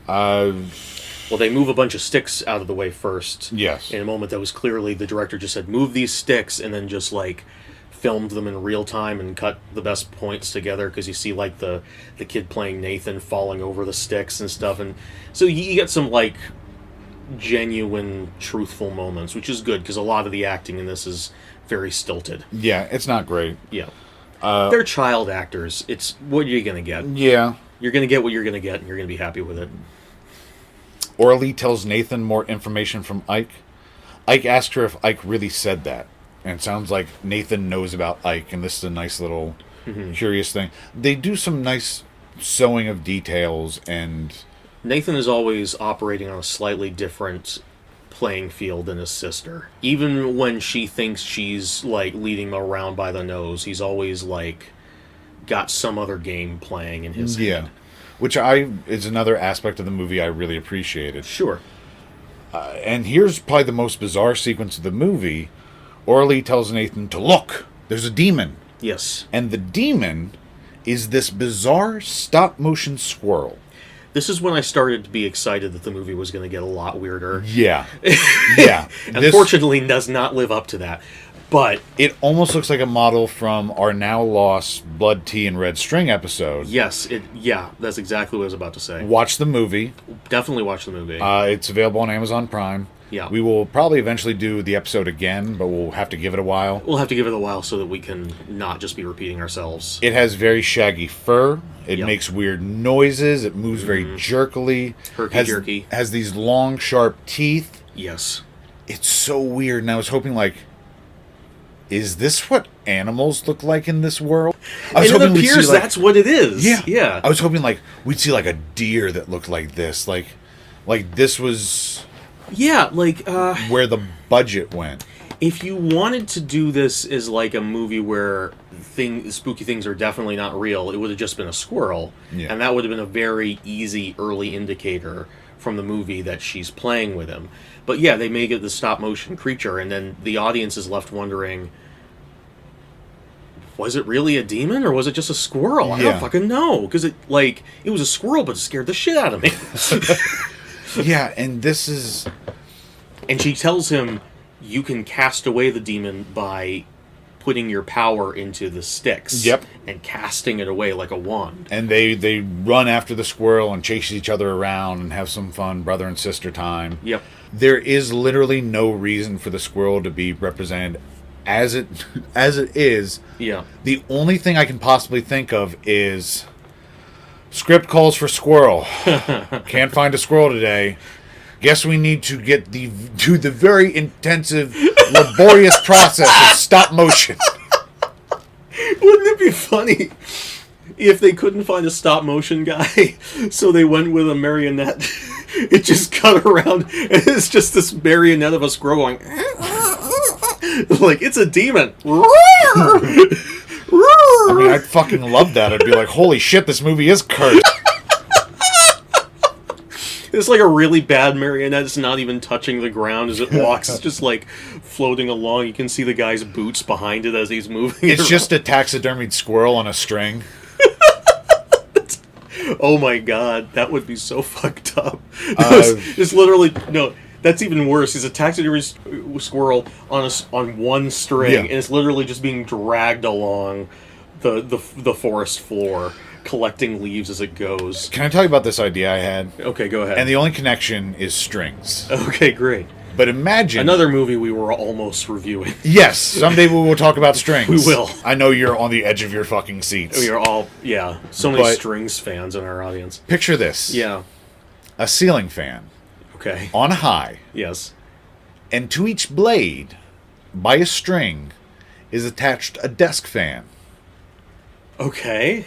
Well, they move a bunch of sticks out of the way first. Yes. In a moment that was clearly the director just said, move these sticks, and then just like filmed them in real time and cut the best points together, because you see like the kid playing Nathan falling over the sticks and stuff. And so you get some like genuine, truthful moments, which is good because a lot of the acting in this is very stilted. Yeah, it's not great. Yeah. They're child actors. It's what you're going to get. Yeah. You're going to get what you're going to get, and you're going to be happy with it. Orly tells Nathan more information from Ike. Ike asks her if Ike really said that. And it sounds like Nathan knows about Ike, and this is a nice little curious thing. They do some nice sewing of details, and Nathan is always operating on a slightly different playing field than his sister. Even when she thinks she's, like, leading him around by the nose, he's always, like, got some other game playing in his head. Which is another aspect of the movie I really appreciated. Sure. And here's probably the most bizarre sequence of the movie. Orly tells Nathan to look. There's a demon. Yes. And the demon is this bizarre stop-motion squirrel. This is when I started to be excited that the movie was going to get a lot weirder. Yeah. Yeah. Unfortunately, does not live up to that. But it almost looks like a model from our now lost Blood, Tea, and Red String episode. Yes, that's exactly what I was about to say. Watch the movie. Definitely watch the movie. It's available on Amazon Prime. Yeah. We will probably eventually do the episode again, but we'll have to give it a while. We'll have to give it a while so that we can not just be repeating ourselves. It has very shaggy fur. It makes weird noises. It moves very jerkily. Herky-jerky. Has these long, sharp teeth. Yes. It's so weird, and I was hoping, like, is this what animals look like in this world? I was hoping it appears that's what it is. Yeah. Yeah. I was hoping, like, we'd see, like, a deer that looked like this. Like this was... Yeah, like, where the budget went. If you wanted to do this as, like, a movie where spooky things are definitely not real, it would have just been a squirrel. Yeah. And that would have been a very easy early indicator from the movie that she's playing with him. But yeah, they make it the stop-motion creature, and then the audience is left wondering, was it really a demon, or was it just a squirrel? I don't fucking know. Because it was a squirrel, but it scared the shit out of me. Yeah, and this is... And she tells him, you can cast away the demon by putting your power into the sticks. Yep. And casting it away like a wand. And they run after the squirrel and chase each other around and have some fun brother and sister time. Yep. There is literally no reason for the squirrel to be represented as it is. Yeah. The only thing I can possibly think of is... Script calls for squirrel. Can't find a squirrel today. Guess we need to get do the very intensive, laborious process of stop motion. Wouldn't it be funny if they couldn't find a stop motion guy, so they went with a marionette? It just cut around, and it's just this marionette of a squirrel going, like, it's a demon. I mean, I'd fucking love that. I'd be like, holy shit, this movie is cursed. It's like a really bad marionette. It's not even touching the ground as it walks. It's just like floating along. You can see the guy's boots behind it as he's moving. It's just a taxidermied squirrel on a string. Oh my god, that would be so fucked up. It's literally... No, that's even worse. He's a taxidermy squirrel on one string, and it's literally just being dragged along the forest floor, collecting leaves as it goes. Can I tell you about this idea I had? Okay, go ahead. And the only connection is strings. Okay, great. But imagine... Another movie we were almost reviewing. Yes, someday we will talk about strings. We will. I know you're on the edge of your fucking seats. We are all, so many strings fans in our audience. Picture this. Yeah. A ceiling fan. Okay. On high. Yes. And to each blade, by a string, is attached a desk fan. Okay.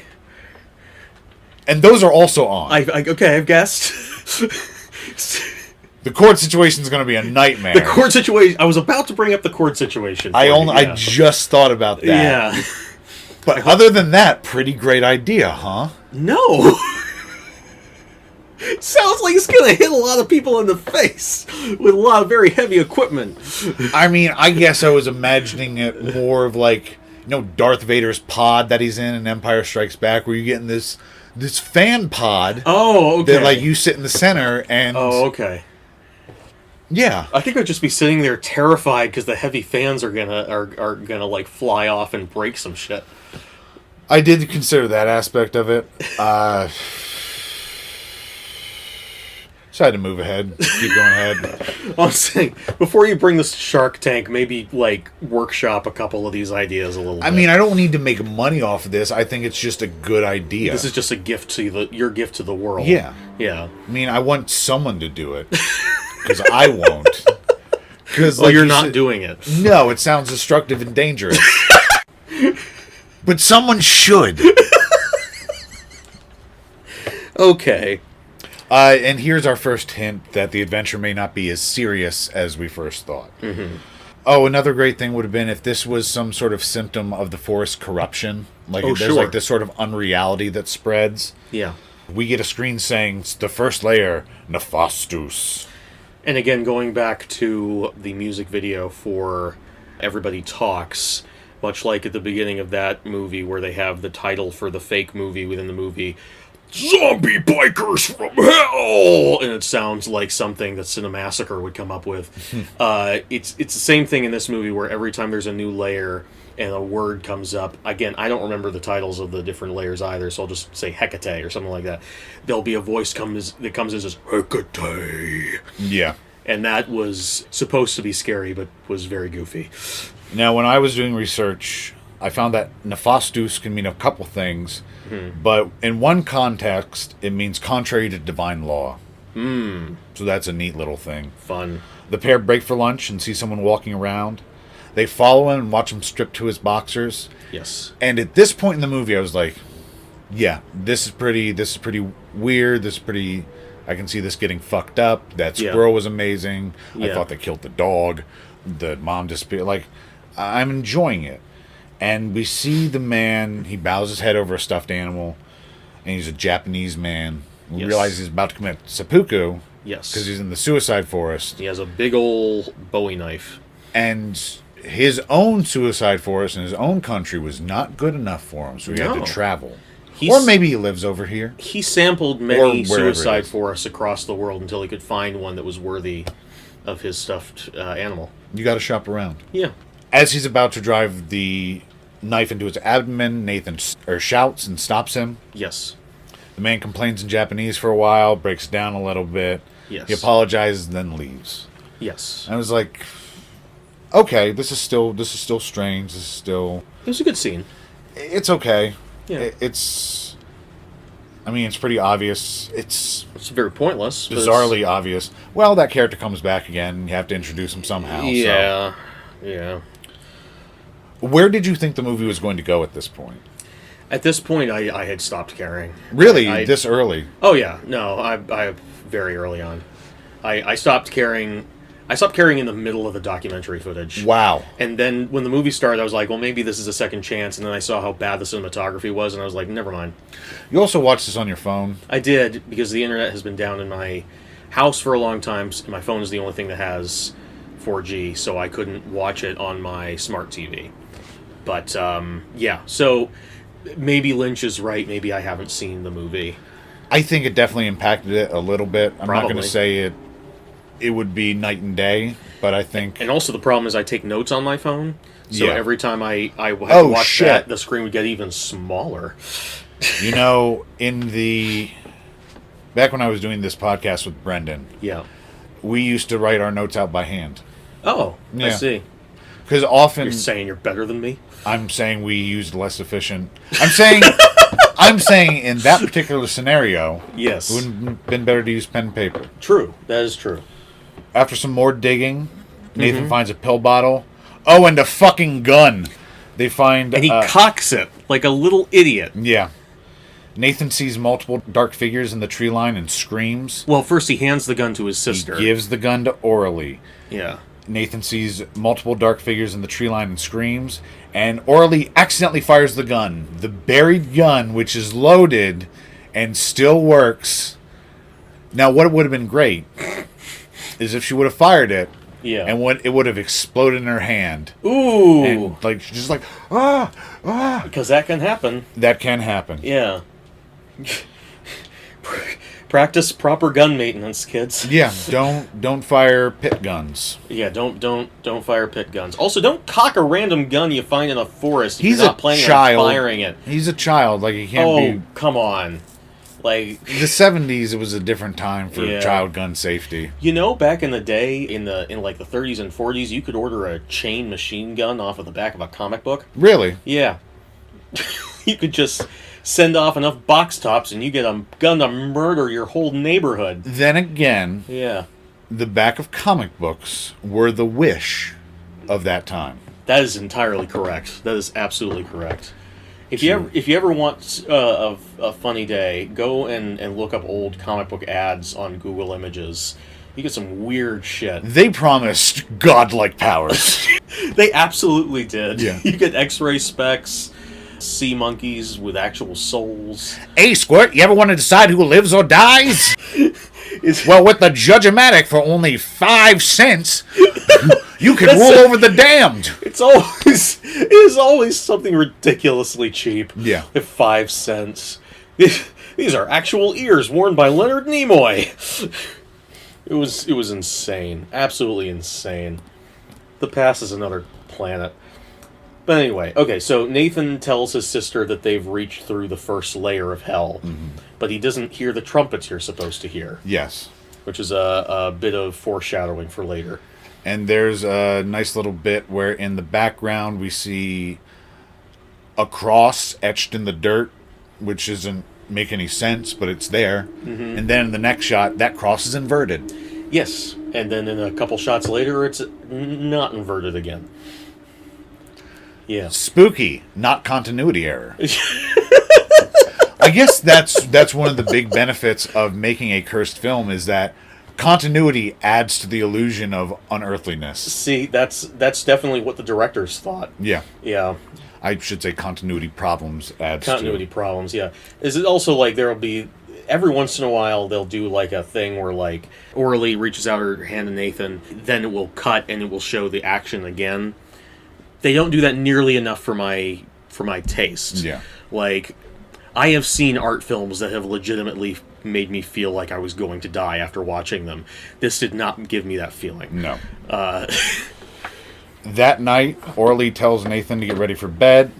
And those are also on. I've guessed. The cord situation is going to be a nightmare. The cord situation. I was about to bring up the cord situation. I just thought about that. Yeah. But other than that, pretty great idea, huh? No. Sounds like it's going to hit a lot of people in the face with a lot of very heavy equipment. I mean, I guess I was imagining it more of like, Darth Vader's pod that he's in Empire Strikes Back, where you're getting this fan pod. Oh, okay. That, like, you sit in the center and... Oh, okay. Yeah. I think I'd just be sitting there terrified because the heavy fans are gonna like fly off and break some shit. I did consider that aspect of it. Decided to move ahead. Keep going ahead. I was saying, before you bring this to Shark Tank, maybe, like, workshop a couple of these ideas a little bit. I mean, I don't need to make money off of this. I think it's just a good idea. This is just a gift to your gift to the world. Yeah. Yeah. I mean, I want someone to do it. Because I won't. Because you're not doing it. No, it sounds destructive and dangerous. But someone should. Okay. And here's our first hint that the adventure may not be as serious as we first thought. Mm-hmm. Oh, another great thing would have been if this was some sort of symptom of the forest corruption. Like, there's like this sort of unreality that spreads. Yeah. We get a screen saying, the first layer, Nefastus. And again, going back to the music video for Everybody Talks, much like at the beginning of that movie where they have the title for the fake movie within the movie, Zombie Bikers from Hell! And it sounds like something that Cinemassacre would come up with. It's the same thing in this movie where every time there's a new layer and a word comes up, again, I don't remember the titles of the different layers either, so I'll just say Hecate or something like that. There'll be a voice that comes in and says, Hecate! Yeah. And that was supposed to be scary, but was very goofy. Now, when I was doing research, I found that Nefastus can mean a couple things, but in one context, it means contrary to divine law. So that's a neat little thing. Fun. The pair break for lunch and see someone walking around. They follow him and watch him strip to his boxers. Yes. And at this point in the movie, I was like, yeah, this is pretty weird. I can see this getting fucked up. That squirrel was amazing. I thought they killed the dog. The mom disappeared. Like, I'm enjoying it. And we see the man, he bows his head over a stuffed animal, and he's a Japanese man. We realize he's about to commit seppuku. Yes. Because he's in the suicide forest. He has a big old Bowie knife. And his own suicide forest in his own country was not good enough for him, so he had to travel. Or maybe he lives over here. He sampled many suicide forests across the world until he could find one that was worthy of his stuffed animal. You got to shop around. Yeah. As he's about to drive the knife into his abdomen, Nathan shouts and stops him. Yes. The man complains in Japanese for a while, breaks down a little bit. Yes. He apologizes and then leaves. Yes. And I was like, okay, this is still strange. It was a good scene. It's okay. Yeah. It's pretty obvious. It's very pointless. Bizarrely obvious. Well, that character comes back again. You have to introduce him somehow. Yeah. Yeah. Where did you think the movie was going to go at this point? At this point, I had stopped caring. Really? This early? Oh, yeah. No, I very early on. I stopped caring. I stopped caring in the middle of the documentary footage. Wow. And then when the movie started, I was like, well, maybe this is a second chance. And then I saw how bad the cinematography was, and I was like, never mind. You also watched this on your phone? I did, because the internet has been down in my house for a long time. And my phone is the only thing that has 4G, so I couldn't watch it on my smart TV. But, yeah, so maybe Lynch is right. Maybe I haven't seen the movie. I think it definitely impacted it a little bit. I'm not going to say it would be night and day, but I think... And also the problem is I take notes on my phone, so every time I had to watch that, the screen would get even smaller. You know, back when I was doing this podcast with Brendan, we used to write our notes out by hand. Oh, yeah. I see. Because often... You're saying you're better than me? I'm saying we used less efficient... I'm saying in that particular scenario... Yes. It would have been better to use pen and paper. True. That is true. After some more digging, Nathan finds a pill bottle. Oh, and a fucking gun. They find... And he cocks it like a little idiot. Yeah. Nathan sees multiple dark figures in the tree line and screams. Well, first he hands the gun to his sister. He gives the gun to Orly. Yeah. Nathan sees multiple dark figures in the tree line and screams. And Orly accidentally fires the gun. The buried gun, which is loaded and still works. Now, what would have been great is if she would have fired it. Yeah. And it would have exploded in her hand. Ooh. And just like, Because that can happen. That can happen. Yeah. Practice proper gun maintenance, kids. Yeah, don't fire pit guns. Yeah, don't fire pit guns. Also, don't cock a random gun you find in a forest if He's you're not a planning child. on firing it. He's a child, like he can't be... Oh, come on. Like, The 70s, it was a different time for Yeah. child gun safety. back in the day, in like the 30s and 40s, you could order a chain machine gun off of the back of a comic book. Really? Yeah. You could just send off enough box tops and you get a gun to murder your whole neighborhood. Then again, Yeah. the back of comic books were the wish of that time. That is entirely correct. That is absolutely correct. If you ever want a funny day, go and look up old comic book ads on Google Images. You get some weird shit. They promised godlike powers. They absolutely did. Yeah. You get X-ray specs, sea monkeys with actual souls. Hey, Squirt, you ever want to decide who lives or dies? Well, with the Judge-O-Matic for only 5 cents, you can rule over the damned. It is always something ridiculously cheap. Yeah. At 5 cents. These are actual ears worn by Leonard Nimoy. It was insane. Absolutely insane. The past is another planet. But anyway, okay, so Nathan tells his sister that they've reached through the first layer of hell, but he doesn't hear the trumpets you're supposed to hear, Yes. which is a bit of foreshadowing for later. And there's a nice little bit where in the background we see a cross etched in the dirt, which doesn't make any sense, but it's there. And then in the next shot, that cross is inverted. Yes, and then in a couple shots later, it's not inverted again. Yeah. Spooky, not continuity error. I guess that's one of the big benefits of making a cursed film is that continuity adds to the illusion of unearthliness. See, that's definitely what the directors thought. Yeah. Yeah. I should say continuity problems adds Continuity to. problems, yeah. Is it also like there'll be every once in a while they'll do like a thing where like Orly reaches out her hand to Nathan, then it will cut and it will show the action again. They don't do that nearly enough for my taste. Yeah. Like, I have seen art films that have legitimately made me feel like I was going to die after watching them. This did not give me that feeling. No. That night, Orly tells Nathan to get ready for bed.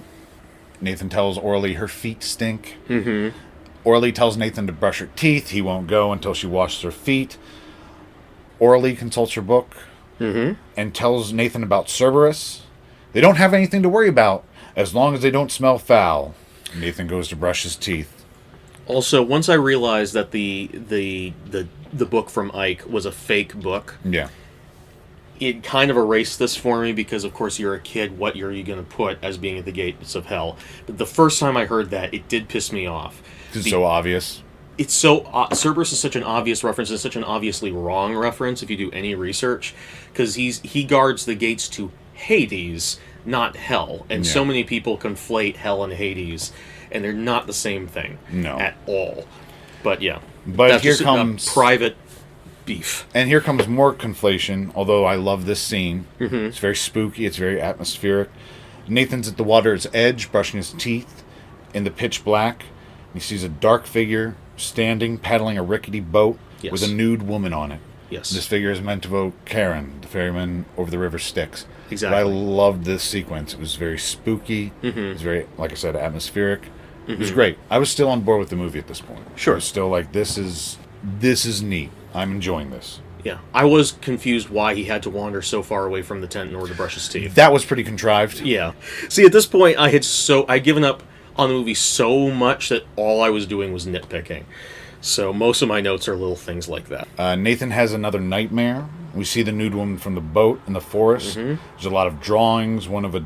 Nathan tells Orly her feet stink. Mm-hmm. Orly tells Nathan to brush her teeth. He won't go until she washes her feet. Orly consults her book and tells Nathan about Cerberus. They don't have anything to worry about as long as they don't smell foul. Nathan goes to brush his teeth. Also, once I realized that the book from Ike was a fake book, Yeah. it kind of erased this for me because, of course, you're a kid. What are you going to put as being at the gates of hell? But the first time I heard that, it did piss me off. It's so obvious. It's so Cerberus is such an obvious reference and such an obviously wrong reference if you do any research, because he guards the gates to Hades, not hell, and so many people conflate hell and Hades, and they're not the same thing at all. But yeah, But that's here just comes a private beef. And here comes more conflation, although I love this scene. It's very spooky, it's very atmospheric. Nathan's at the water's edge, brushing his teeth in the pitch black. He sees a dark figure standing, paddling a rickety boat with a nude woman on it. Yes. This figure is meant to evoke Karen, the ferryman over the river Styx. Exactly. But I loved this sequence. It was very spooky. It was very, like I said, atmospheric. It was great. I was still on board with the movie at this point. Sure. I was still like, this is neat. I'm enjoying this. Yeah, I was confused why he had to wander so far away from the tent in order to brush his teeth. That was pretty contrived. Yeah. See, at this point, I'd given up on the movie so much that all I was doing was nitpicking. So most of my notes are little things like that. Nathan has another nightmare. We see the nude woman from the boat in the forest. There's a lot of drawings, one of a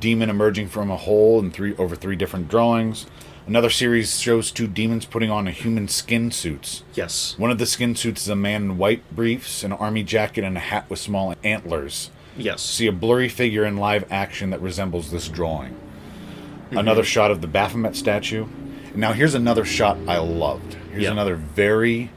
demon emerging from a hole in over three different drawings. Another series shows two demons putting on a human skin suits. Yes. One of the skin suits is a man in white briefs, an army jacket, and a hat with small antlers. Yes. See a blurry figure in live action that resembles this drawing. Another shot of the Baphomet statue. Now here's another shot I loved. Here's another very...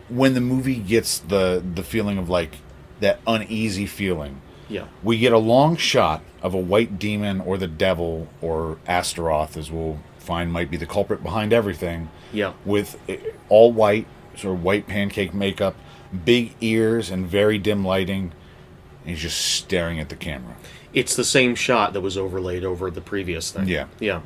When the movie gets the feeling of like that uneasy feeling. Yeah. We get a long shot of a white demon or the devil or Astaroth, as we'll find might be the culprit behind everything. Yeah. With all white, sort of white pancake makeup, big ears, and very dim lighting. And he's just staring at the camera. It's the same shot that was overlaid over the previous thing. Yeah. Yeah.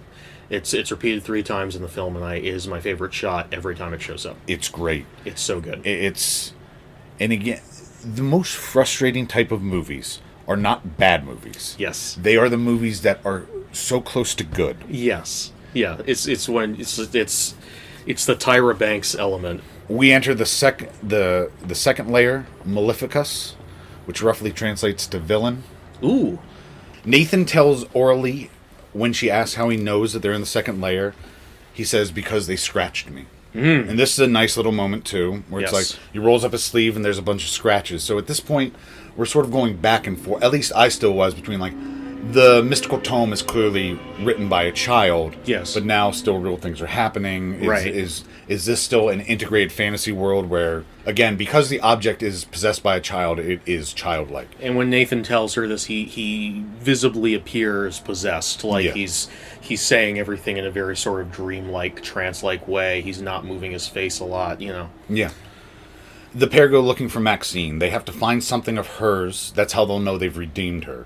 It's repeated 3 times in the film, and it is my favorite shot every time it shows up. It's great. It's so good. And again, the most frustrating type of movies are not bad movies. Yes. They are the movies that are so close to good. Yes. Yeah. It's the Tyra Banks element. We enter the second layer, Maleficus, which roughly translates to villain. Ooh. Nathan tells Orly when she asks how he knows that they're in the second layer, he says, because they scratched me. And this is a nice little moment, too, where it's like, he rolls up his sleeve and there's a bunch of scratches. So at this point, we're sort of going back and forth. At least I still was, between, like, the mystical tome is clearly written by a child. Yes. But now still real things are happening. Right. Is this still an integrated fantasy world where, again, because the object is possessed by a child, it is childlike? And when Nathan tells her this, he visibly appears possessed. Like he's saying everything in a very sort of dreamlike, trance-like way. He's not moving his face a lot, Yeah. The pair go looking for Maxine. They have to find something of hers. That's how they'll know they've redeemed her.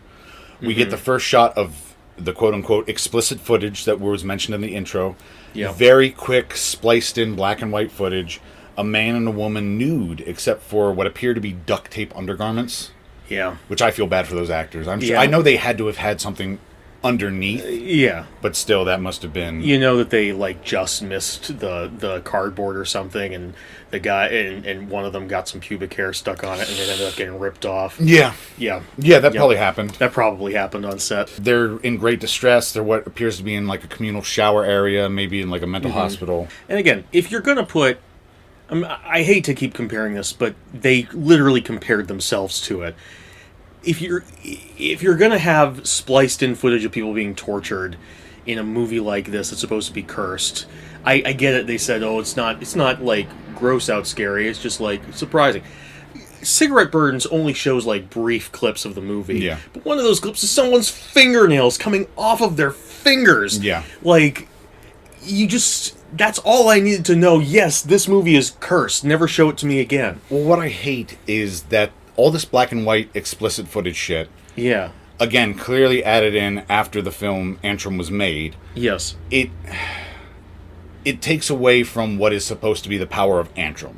We get the first shot of the quote-unquote explicit footage that was mentioned in the intro. Yeah. Very quick, spliced-in black and white footage. A man and a woman nude, except for what appear to be duct tape undergarments. Yeah. Which I feel bad for those actors. I'm sure. Yeah. I know they had to have had something underneath. Yeah. But still, that must have been... You know that they, like, just missed the cardboard or something, and the guy, and one of them got some pubic hair stuck on it, and it ended up getting ripped off. Yeah. Yeah. Yeah, that probably happened. That probably happened on set. They're in great distress. They're what appears to be in, like, a communal shower area, maybe in, like, a mental hospital. And again, if you're going to put... I hate to keep comparing this, but they literally compared themselves to it. If you're gonna have spliced in footage of people being tortured in a movie like this that's supposed to be cursed, I get it. They said, it's not like gross out scary. It's just like surprising. Cigarette Burns only shows like brief clips of the movie. Yeah. But one of those clips is someone's fingernails coming off of their fingers. Yeah. Like that's all I needed to know. Yes, this movie is cursed. Never show it to me again. Well, what I hate is that all this black and white explicit footage shit, Yeah. again, clearly added in after the film Antrum was made, Yes. it takes away from what is supposed to be the power of Antrum.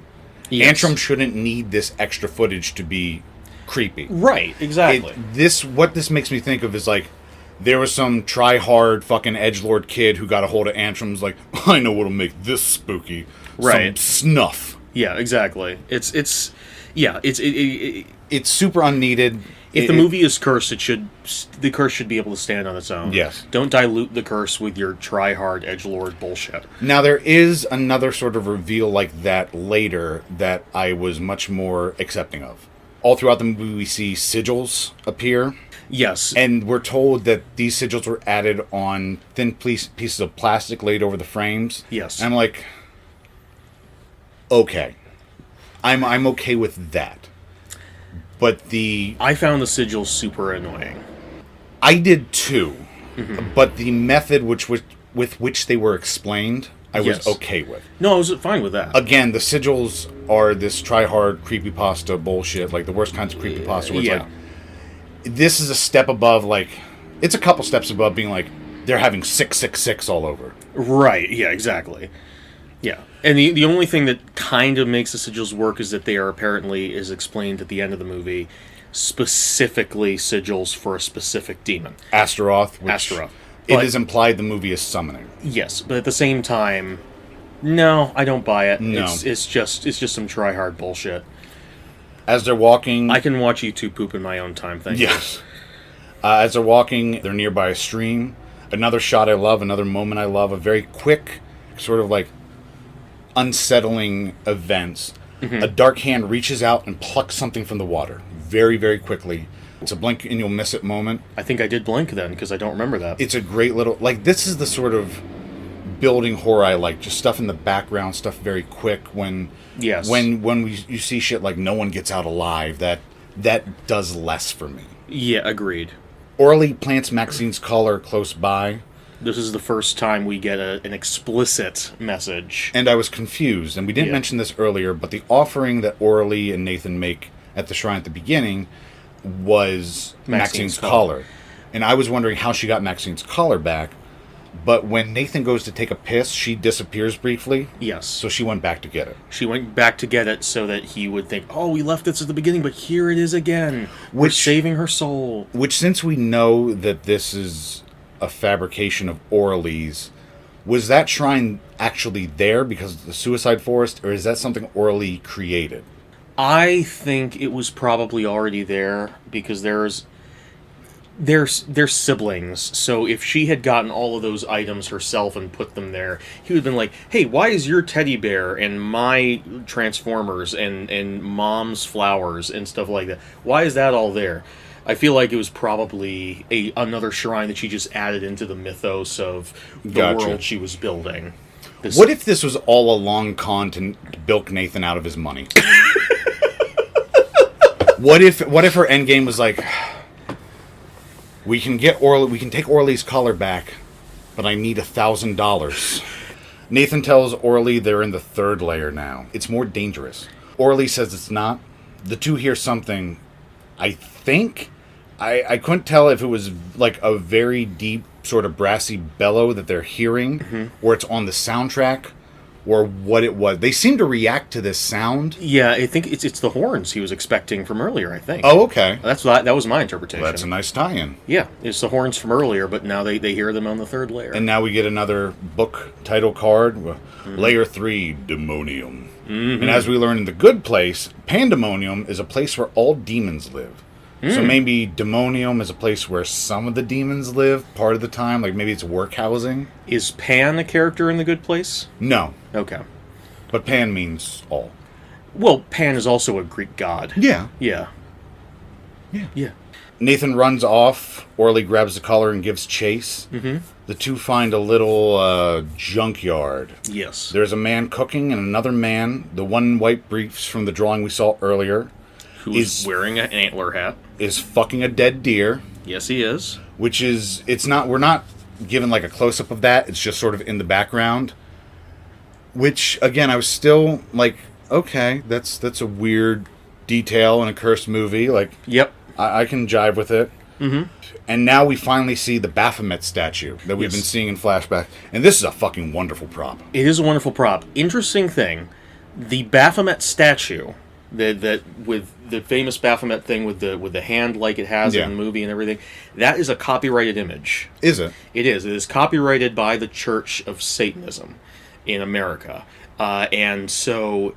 Yes. Antrum shouldn't need this extra footage to be creepy. Right, exactly. What this makes me think of is like, there was some try-hard fucking edgelord kid who got a hold of Antrum's like, I know what'll make this spooky. Right. Some snuff. Yeah, exactly. It's super unneeded. If the movie is cursed, the curse should be able to stand on its own. Yes. Don't dilute the curse with your try-hard edgelord bullshit. Now, there is another sort of reveal like that later that I was much more accepting of. All throughout the movie, we see sigils appear. Yes. And we're told that these sigils were added on thin pieces of plastic laid over the frames. Yes. And I'm like, okay. I'm okay with that. But I found the sigils super annoying. I did too. But the method with which they were explained, I was okay with. No, I was fine with that. Again, the sigils are this try-hard creepypasta bullshit, like the worst kinds of creepypasta. Where it's like, this is a step above, like, it's a couple steps above being like, they're having 666 all over. Right, yeah, exactly. Yeah. And the only thing that kind of makes the sigils work is that they are apparently, as explained at the end of the movie, specifically sigils for a specific demon. Astaroth. It is implied the movie is summoning. Yes, but at the same time, no, I don't buy it. No. It's just some try-hard bullshit. As they're walking... I can watch you two poop in my own time, thank you. Yes. As they're walking, they're nearby a stream. Another shot I love, another moment I love, a very quick, sort of like unsettling events. A dark hand reaches out and plucks something from the water. Very, very quickly. It's a blink and you'll miss it moment. I think I did blink then, because I don't remember that. It's a great little... Like, this is the sort of building horror I like. Just stuff in the background, stuff very quick. When you see shit like no one gets out alive, that does less for me. Yeah, agreed. Orly plants Maxine's collar close by. This is the first time we get an explicit message. And I was confused, and we didn't mention this earlier, but the offering that Orly and Nathan make at the shrine at the beginning was Maxine's collar. And I was wondering how she got Maxine's collar back. But when Nathan goes to take a piss, she disappears briefly. Yes. So she went back to get it. She went back to get it so that he would think, oh, we left this at the beginning, but here it is again. We're saving her soul. Which, since we know that this is a fabrication of Orly's, was that shrine actually there because of the suicide forest, or is that something Orly created? I think it was probably already there because they're siblings. So if she had gotten all of those items herself and put them there, he would have been like, hey, why is your teddy bear and my Transformers and mom's flowers and stuff like that, why is that all there? I feel like it was probably another shrine that she just added into the mythos of the world she was building. What if this was all a long con to bilk Nathan out of his money? What if her endgame was like, we can take Orly's collar back, but I need $1,000. Nathan tells Orly they're in the third layer now. It's more dangerous. Orly says it's not. The two hear something. I think I couldn't tell if it was like a very deep sort of brassy bellow that they're hearing, or it's on the soundtrack, or what it was. They seem to react to this sound. Yeah, I think it's the horns he was expecting from earlier, I think. Oh, okay. That was my interpretation. Well, that's a nice tie-in. Yeah, it's the horns from earlier, but now they hear them on the third layer. And now we get another book title card, Layer 3, Demonium. Mm-hmm. And as we learn in The Good Place, Pandemonium is a place where all demons live. So maybe Demonium is a place where some of the demons live part of the time, like maybe it's work housing. Is Pan a character in The Good Place? No. Okay. But Pan means all. Well, Pan is also a Greek god. Yeah. Yeah. Nathan runs off. Orly grabs the collar and gives chase. Mm-hmm. The two find a little junkyard. Yes. There's a man cooking and another man, the one in white briefs from the drawing we saw earlier, who is wearing an antler hat, is fucking a dead deer. Yes, he is. Which is, we're not given like a close-up of that. It's just sort of in the background. Which, again, I was still like, okay, that's a weird detail in a cursed movie. Like, yep. I can jive with it. Mm-hmm. And now we finally see the Baphomet statue that we've been seeing in flashback. And this is a fucking wonderful prop. It is a wonderful prop. Interesting thing, the Baphomet statue, that with the famous Baphomet thing with the hand like it has in the movie and everything, that is a copyrighted image. Is it? It is. It is copyrighted by the Church of Satanism in America. And so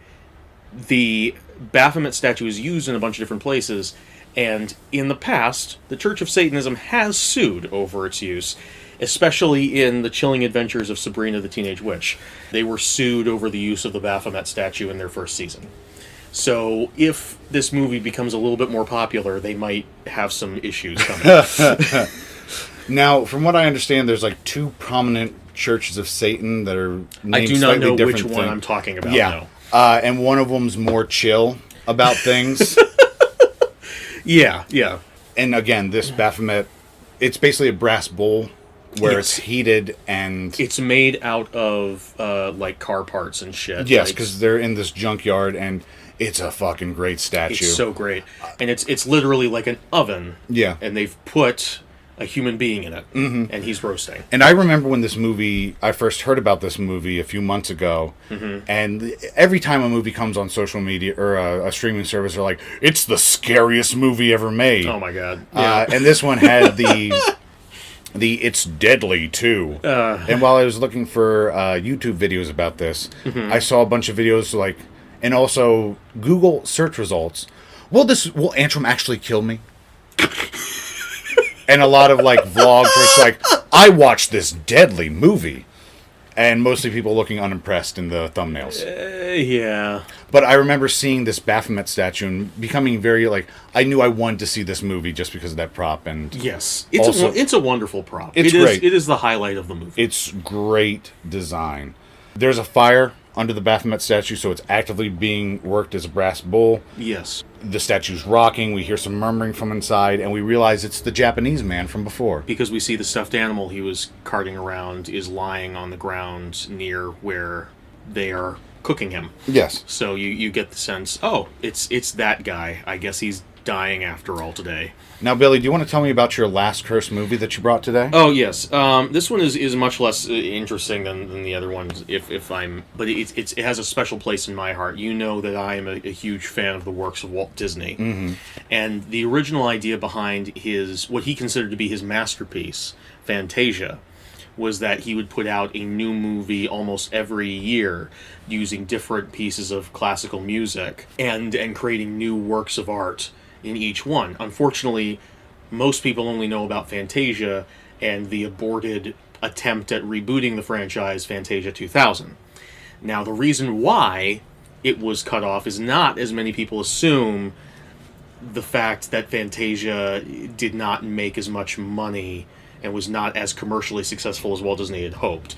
the Baphomet statue is used in a bunch of different places. And in the past, the Church of Satanism has sued over its use, especially in The Chilling Adventures of Sabrina the Teenage Witch. They were sued over the use of the Baphomet statue in their first season. So if this movie becomes a little bit more popular, they might have some issues coming. Now, from what I understand, there's like two prominent churches of Satan that are named I do not know which thing. one I'm talking about. Yeah, no. And one of them's more chill about things. Yeah. And again, this Baphomet, it's basically a brass bowl where it's heated and... It's made out of, like, car parts and shit. Yes, because they're in this junkyard, and it's a fucking great statue. It's so great. And it's literally like an oven. Yeah. And they've put a human being in it, and he's roasting. And I remember when I first heard about this movie a few months ago, and every time a movie comes on social media or a streaming service, they're like, it's the scariest movie ever made. Oh my god. Yeah. And this one had the it's deadly too. And while I was looking for YouTube videos about this, I saw a bunch of videos like, and also Google search results. Will Antrum actually kill me? And a lot of like vlogs where it's like, I watched this deadly movie. And mostly people looking unimpressed in the thumbnails. Yeah. But I remember seeing this Baphomet statue and becoming very like, I knew I wanted to see this movie just because of that prop. And yes, it's a wonderful prop. It's great. It is the highlight of the movie. It's great design. There's a fire under the Baphomet statue, so it's actively being worked as a brass bowl. Yes. The statue's rocking, we hear some murmuring from inside, and we realize it's the Japanese man from before. Because we see the stuffed animal he was carting around is lying on the ground near where they are cooking him. Yes. So you get the sense, oh, it's that guy. I guess he's dying after all today. Now, Billy, do you want to tell me about your last cursed movie that you brought today? Oh yes, this one is much less interesting than the other ones. But it has a special place in my heart. You know that I am a huge fan of the works of Walt Disney, and the original idea behind what he considered to be his masterpiece, Fantasia, was that he would put out a new movie almost every year using different pieces of classical music and creating new works of art in each one. Unfortunately, most people only know about Fantasia and the aborted attempt at rebooting the franchise, Fantasia 2000. Now, the reason why it was cut off is not, as many people assume, the fact that Fantasia did not make as much money and was not as commercially successful as Walt Disney had hoped.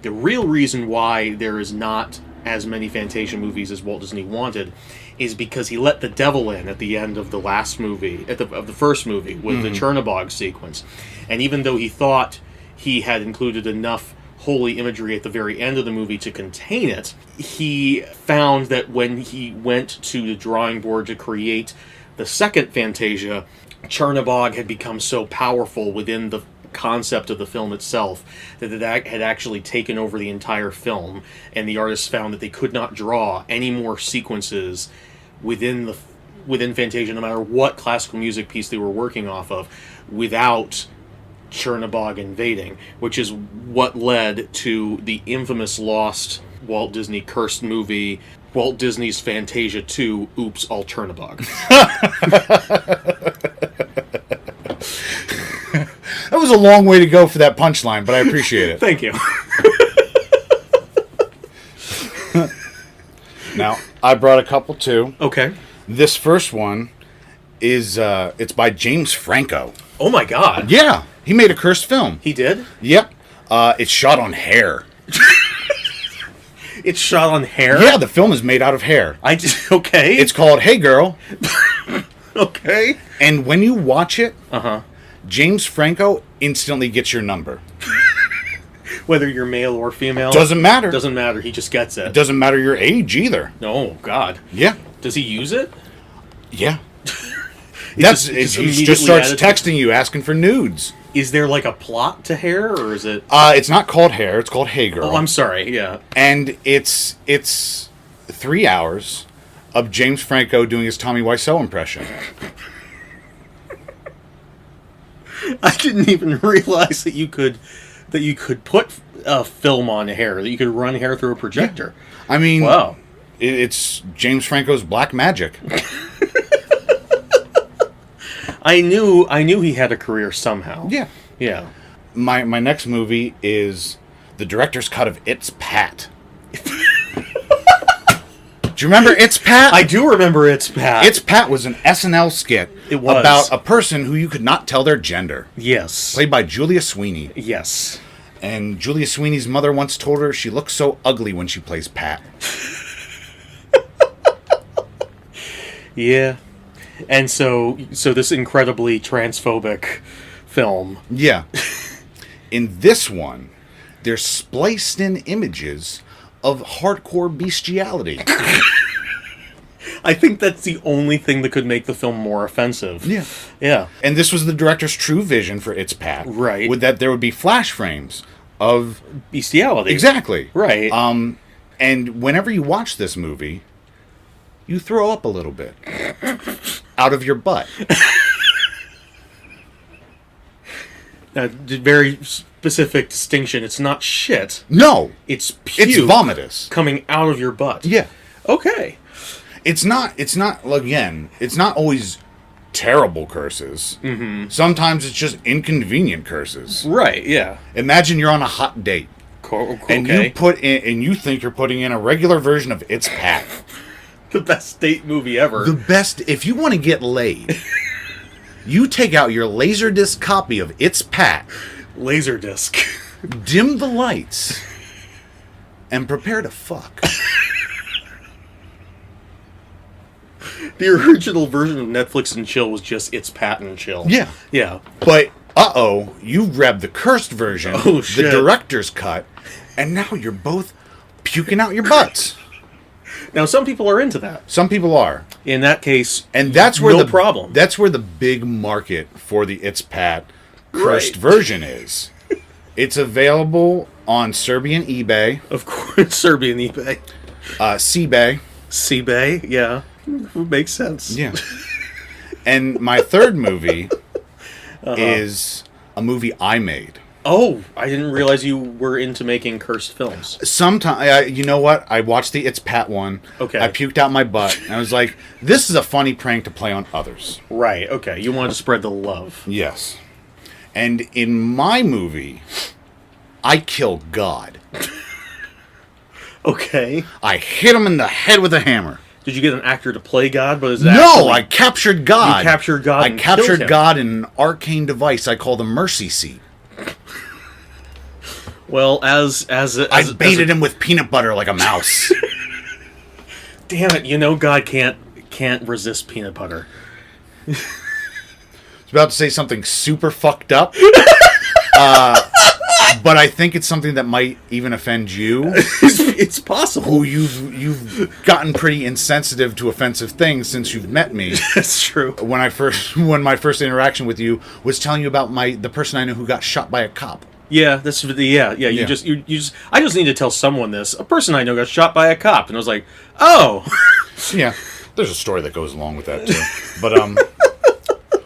The real reason why there is not as many Fantasia movies as Walt Disney wanted is because he let the devil in at the end of the last movie, of the first movie, with the Chernobog sequence. And even though he thought he had included enough holy imagery at the very end of the movie to contain it, he found that when he went to the drawing board to create the second Fantasia, Chernobog had become so powerful within the concept of the film itself that it had actually taken over the entire film, and the artists found that they could not draw any more sequences within Fantasia, no matter what classical music piece they were working off of, without Chernobog invading, which is what led to the infamous lost Walt Disney cursed movie, Walt Disney's Fantasia 2, Oops, All Chernobog. That was a long way to go for that punchline, but I appreciate it. Thank you. Now, I brought a couple too. Okay. This first one is it's by James Franco. Oh my God. Yeah, he made a cursed film. He did? Yep. It's shot on hair. It's shot on hair? Yeah, the film is made out of hair. Okay. It's called Hey Girl. Okay. And when you watch it, Uh-huh. James Franco instantly gets your number. Whether you're male or female? Doesn't matter. Doesn't matter. He just gets it. It doesn't matter your age either. Oh, God. Yeah. Does he use it? Yeah. He immediately just starts added texting you, asking for nudes. Is there like a plot to hair, or is it... It's not called Hair, it's called Hey Girl. Oh, I'm sorry, yeah. And it's 3 hours of James Franco doing his Tommy Wiseau impression. I didn't even realize that you could put a film on hair, that you could run hair through a projector. Yeah. I mean, wow. It's James Franco's black magic. I knew he had a career somehow. Yeah. Yeah. My next movie is the director's cut of It's Pat. Do you remember It's Pat? I do remember It's Pat. It's Pat was an SNL skit It was. about a person who you could not tell their gender. Yes. Played by Julia Sweeney. Yes. And Julia Sweeney's mother once told her she looks so ugly when she plays Pat. Yeah. And so this incredibly transphobic film. Yeah. In this one, they're spliced in images of hardcore bestiality. I think that's the only thing that could make the film more offensive. Yeah. Yeah. And this was the director's true vision for It's Pat. Right. With that there would be flash frames of... bestiality. Exactly. Right. And whenever you watch this movie, you throw up a little bit. Out of your butt. Very specific distinction. It's not shit. No. It's puke. It's vomitous. Coming out of your butt. Yeah. Okay. It's not, again, it's not always terrible curses. Mm-hmm. Sometimes it's just inconvenient curses. Right, yeah. Imagine you're on a hot date. Okay. And you think you're putting in a regular version of It's Pat. The best date movie ever. The best, if you want to get laid, you take out your Laserdisc copy of It's Pat. Laserdisc. Dim the lights. And prepare to fuck. The original version of Netflix and Chill was just It's Pat and Chill. Yeah. Yeah. But, you grabbed the cursed version, Oh, shit. the director's cut, and now you're both puking out your butts. Now, some people are into that. Some people are. In that case, And that's where no the problem. That's where the big market for the It's Pat cursed Right. version is. It's available on Serbian eBay, Of course, Serbian eBay. CBay. CBay, yeah. Makes sense. Yeah. And my third movie is a movie I made. Oh, I didn't realize you were into making cursed films. Sometime, you know what? I watched the It's Pat one. Okay. I puked out my butt. And I was like, this is a funny prank to play on others. Right, okay. You wanted to spread the love. Yes. And in my movie, I kill God. Okay. I hit him in the head with a hammer. Did you get an actor to play God? But is No, actually... I captured God. You captured God I and killed captured him. God in an arcane device I call the mercy seat. Well, as I baited him with peanut butter like a mouse. Damn it! You know God can't resist peanut butter. I was about to say something super fucked up. But I think it's something that might even offend you, It's possible. who you've gotten pretty insensitive to offensive things since you've met me. That's true. When my first interaction with you was telling you about the person I know who got shot by a cop. Yeah, that's yeah. You Yeah. just. I just need to tell someone this. A person I know got shot by a cop, and I was like, oh. Yeah, there's a story that goes along with that too.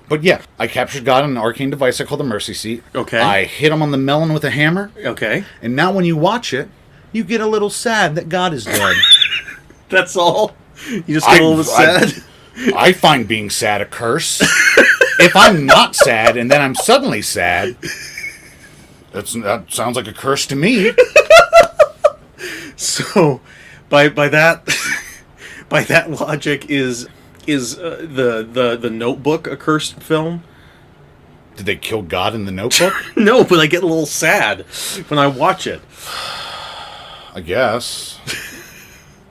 But yeah, I captured God on an arcane device I call the mercy seat. Okay. I hit him on the melon with a hammer. Okay. And now when you watch it, you get a little sad that God is dead. That's all. You just get a little bit sad. I find being sad a curse. If I'm not sad and then I'm suddenly sad, that sounds like a curse to me. So, by that by that logic, is the Notebook a cursed film? Did they kill God in the Notebook? No, but I get a little sad when I watch it. I guess.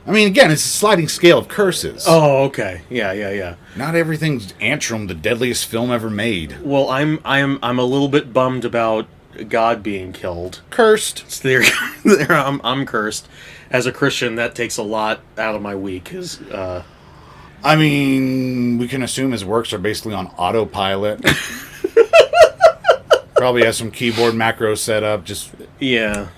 I mean, again, it's a sliding scale of curses. Oh, okay. Yeah. Not everything's Antrum, the deadliest film ever made. Well, I'm a little bit bummed about God being killed. Cursed. So there I'm cursed. As a Christian, that takes a lot out of my week. I mean, we can assume his works are basically on autopilot. Probably has some keyboard macros set up. Just yeah,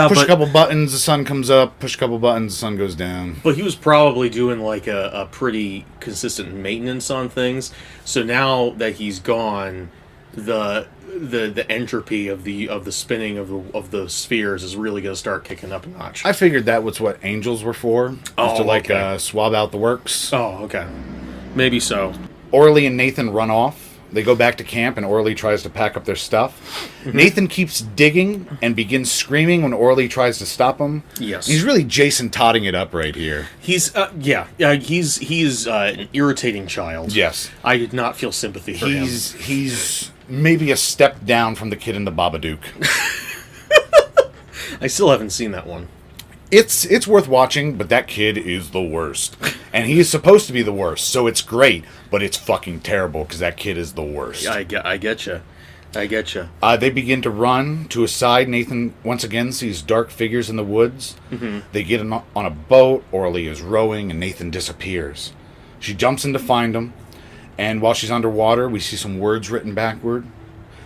push but a couple buttons, the sun comes up. Push a couple buttons, the sun goes down. but he was probably doing like a pretty consistent maintenance on things. So now that he's gone, the entropy of the spinning of the spheres is really going to start kicking up a notch. I figured that was what angels were for. Was to okay. swab out the works. Oh, okay, maybe so. Orly and Nathan run off. They go back to camp, and Orly tries to pack up their stuff. Nathan keeps digging and begins screaming when Orly tries to stop him. Yes. He's really Jason Todding it up right here. He's he's an irritating child. Yes. I did not feel sympathy for him. He's maybe a step down from the kid in the Babadook. I still haven't seen that one. It's worth watching, but that kid is the worst. And he is supposed to be the worst, so it's great, but it's fucking terrible because that kid is the worst. I get you. They begin to run to a side. Nathan once again sees dark figures in the woods. Mm-hmm. They get on a boat. Orly is rowing, and Nathan disappears. She jumps in to find him, and while she's underwater, we see some words written backward.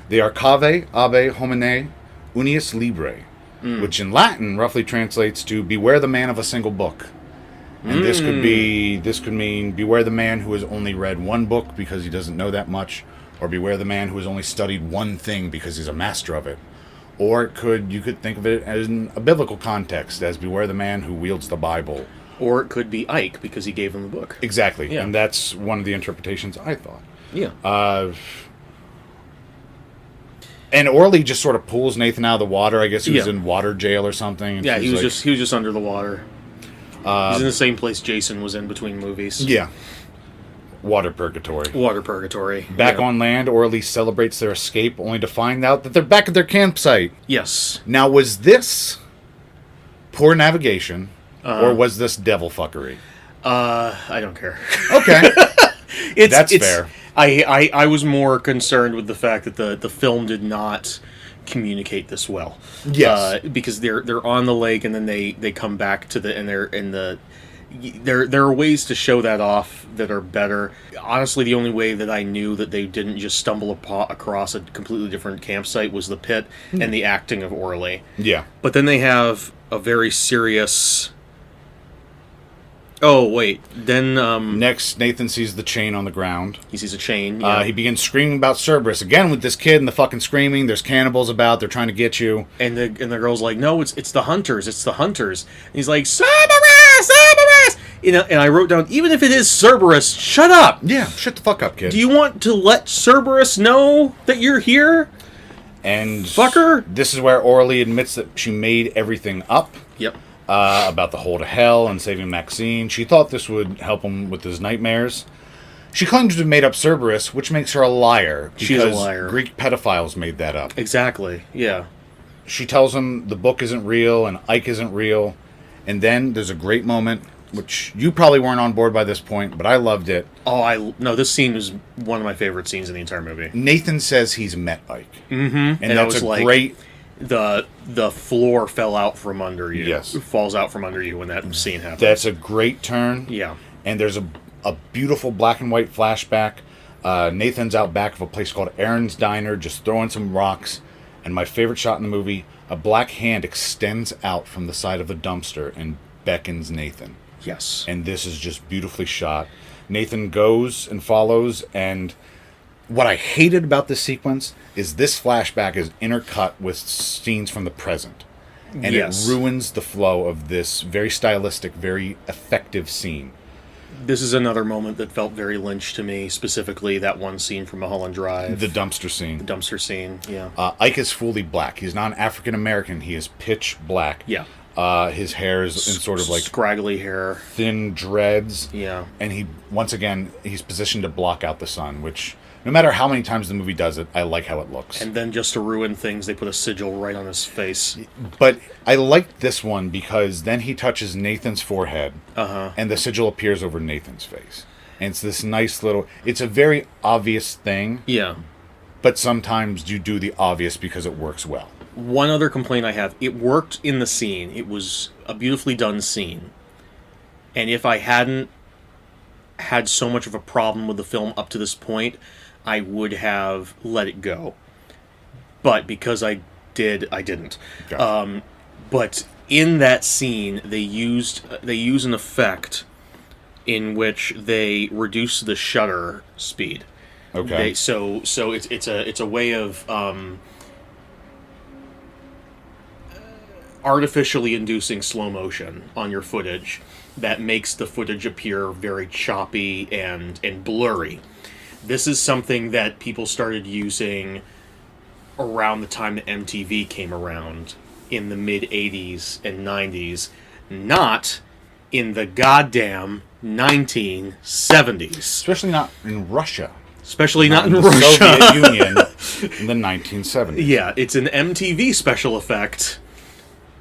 They are Cave, Abe, Homine, Unius Libre, which in Latin roughly translates to beware the man of a single book. And this could mean beware the man who has only read one book because he doesn't know that much, or beware the man who has only studied one thing because he's a master of it. Or you could think of it as in a biblical context, as beware the man who wields the Bible. Or it could be Ike because he gave him the book. Exactly. Yeah. And that's one of the interpretations I thought. Yeah. And Orly just sort of pulls Nathan out of the water. I guess he was Yeah. in water jail or something. And Yeah, she's he was like, just under the water. He's in the same place Jason was in between movies. Yeah. Water purgatory. Water purgatory. Back Yeah. on land, Orly celebrates their escape, only to find out that they're back at their campsite. Yes. Now, was this poor navigation, or was this devil fuckery? I don't care. Okay. That's fair. I was more concerned with the fact that the film did not communicate this well. Yes. Because they're on the lake and then they come back to the and they're in the. There are ways to show that off that are better. Honestly, the only way that I knew that they didn't just stumble across a completely different campsite was the pit and the acting of Orly. Yeah. But then they have a very serious... Oh, wait. Then... Next, Nathan sees the chain on the ground. He sees a chain, yeah. He begins screaming about Cerberus. Again, with this kid and the fucking screaming. There's cannibals about. They're trying to get you. And the girl's like, no, it's the hunters. It's the hunters. And he's like, Cerberus! Cerberus! And I wrote down, even if it is Cerberus, shut up! Yeah, shut the fuck up, kid. Do you want to let Cerberus know that you're here? And... Fucker! This is where Orly admits that she made everything up. Yep. About the hole to hell and saving Maxine. She thought this would help him with his nightmares. She claims to have made up Cerberus, which makes her a liar. She's a liar. Greek pedophiles made that up. Exactly, yeah. She tells him the book isn't real and Ike isn't real. And then there's a great moment, which you probably weren't on board by this point, but I loved it. Oh, no, this scene was one of my favorite scenes in the entire movie. Nathan says he's met Ike. Mm-hmm. And that's a great... The floor fell out from under you. Yes. It falls out from under you when that scene happens. That's a great turn. Yeah. And there's a beautiful black and white flashback. Nathan's out back of a place called Aaron's Diner, just throwing some rocks. And my favorite shot in the movie, a black hand extends out from the side of the dumpster and beckons Nathan. Yes. And this is just beautifully shot. Nathan goes and follows, and what I hated about this sequence is this flashback is intercut with scenes from the present. And yes. It ruins the flow of this very stylistic, very effective scene. This is another moment that felt very Lynch to me, specifically that one scene from Mulholland Drive. The dumpster scene. The dumpster scene, yeah. Ike is fully black. He's not African American. He is pitch black. Yeah. His hair is in sort of like... scraggly hair. Thin dreads. Yeah. And he, once again, he's positioned to block out the sun, which... No matter how many times the movie does it, I like how it looks. And then just to ruin things, they put a sigil right on his face. But I liked this one because then he touches Nathan's forehead, and the sigil appears over Nathan's face. And it's this nice little... It's a very obvious thing. Yeah. But sometimes you do the obvious because it works well. One other complaint I have, it worked in the scene. It was a beautifully done scene. And if I hadn't had so much of a problem with the film up to this point, I would have let it go. But because I did, I didn't. Gotcha. But in that scene, they use an effect in which they reduce the shutter speed. Okay. So it's a way of artificially inducing slow motion on your footage that makes the footage appear very choppy and blurry. This is something that people started using around the time that MTV came around in the mid-'80s and '90s, not in the goddamn 1970s. Especially not in Russia. Especially not in the Russia. Soviet Union in the 1970s. Yeah, it's an MTV special effect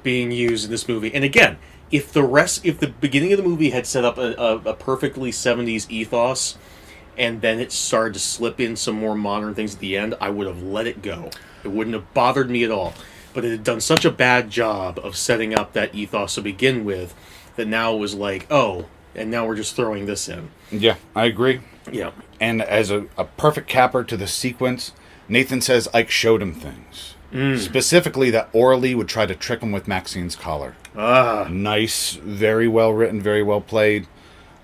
being used in this movie. And again, if the beginning of the movie had set up a perfectly 70s ethos, and then it started to slip in some more modern things at the end, I would have let it go. It wouldn't have bothered me at all. But it had done such a bad job of setting up that ethos to begin with that now it was like, oh, and now we're just throwing this in. Yeah, I agree. Yeah. And as a perfect capper to the sequence, Nathan says Ike showed him things. Specifically that Orly would try to trick him with Maxine's collar. Nice, very well written, very well played.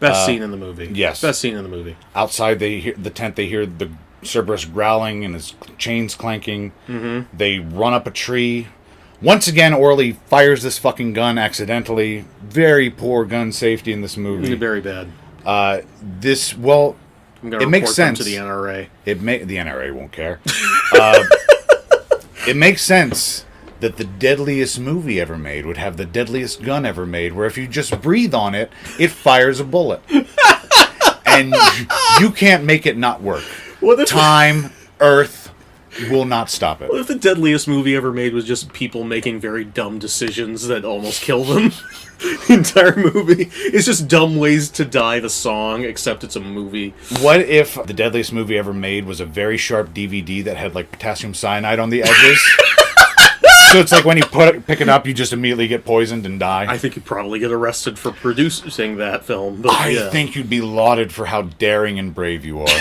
Best scene in the movie. Yes. Best scene in the movie. Outside the tent, they hear the Cerberus growling and his chains clanking. Mm-hmm. They run up a tree. Once again, Orly fires this fucking gun accidentally. Very poor gun safety in this movie. Very bad. It makes sense to the NRA. The NRA won't care. It makes sense that the deadliest movie ever made would have the deadliest gun ever made, where if you just breathe on it, it fires a bullet. And you can't make it not work. Time, Earth will not stop it. What if the deadliest movie ever made was just people making very dumb decisions that almost kill them? The entire movie. It's just dumb ways to die, the song, except it's a movie. What if the deadliest movie ever made was a very sharp DVD that had like potassium cyanide on the edges? So it's like when you pick it up, you just immediately get poisoned and die. I think you'd probably get arrested for producing that film. But I think you'd be lauded for how daring and brave you are.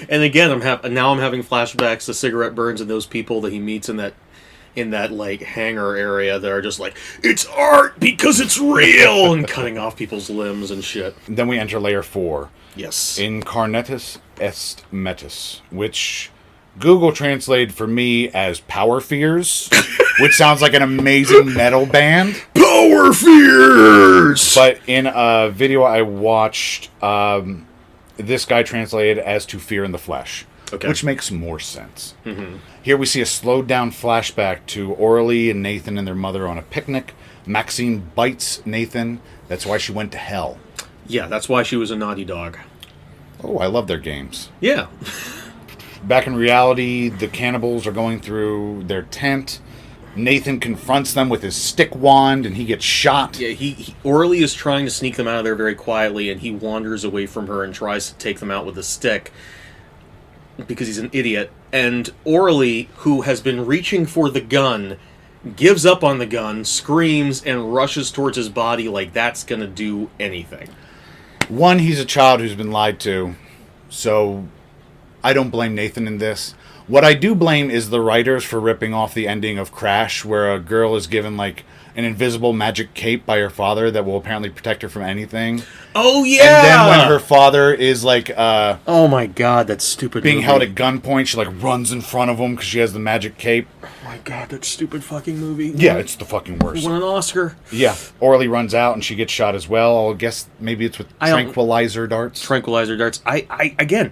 And again, I'm having flashbacks to cigarette burns and those people that he meets in that like hangar area that are just like, it's art because it's real, and cutting off people's limbs and shit. Then we enter layer 4. Yes. Incarnatus est metus, which Google translated for me as Power Fears, which sounds like an amazing metal band. Power Fears! But in a video I watched, this guy translated as To Fear in the Flesh, which makes more sense. Mm-hmm. Here we see a slowed down flashback to Orly and Nathan and their mother on a picnic. Maxine bites Nathan. That's why she went to hell. Yeah, that's why she was a naughty dog. Oh, I love their games. Yeah. Back in reality, the cannibals are going through their tent. Nathan confronts them with his stick wand, and he gets shot. Yeah, Orly is trying to sneak them out of there very quietly, and he wanders away from her and tries to take them out with a stick because he's an idiot. And Orly, who has been reaching for the gun, gives up on the gun, screams, and rushes towards his body like that's going to do anything. One, he's a child who's been lied to, so I don't blame Nathan in this. What I do blame is the writers for ripping off the ending of Crash, where a girl is given, like, an invisible magic cape by her father that will apparently protect her from anything. Oh, yeah! And then when her father is, like, oh my god, that stupid being movie. held at gunpoint, she, like, runs in front of him because she has the magic cape. Oh my god, that stupid fucking movie. Yeah, it's the fucking worst. Won an Oscar. Yeah. Orly runs out and she gets shot as well. I guess maybe it's with tranquilizer darts. Tranquilizer darts. Again,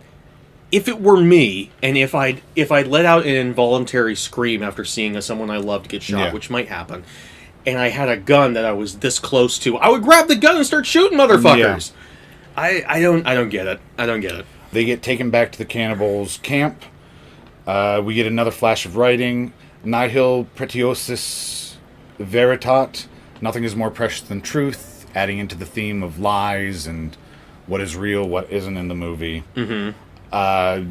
if it were me, and if I'd let out an involuntary scream after seeing someone I loved get shot, which might happen, and I had a gun that I was this close to, I would grab the gun and start shooting motherfuckers. Yeah. I don't get it. I don't get it. They get taken back to the cannibals' camp. We get another flash of writing. Nihil pretiosis veritat. Nothing is more precious than truth. Adding into the theme of lies and what is real, what isn't in the movie. Mm-hmm.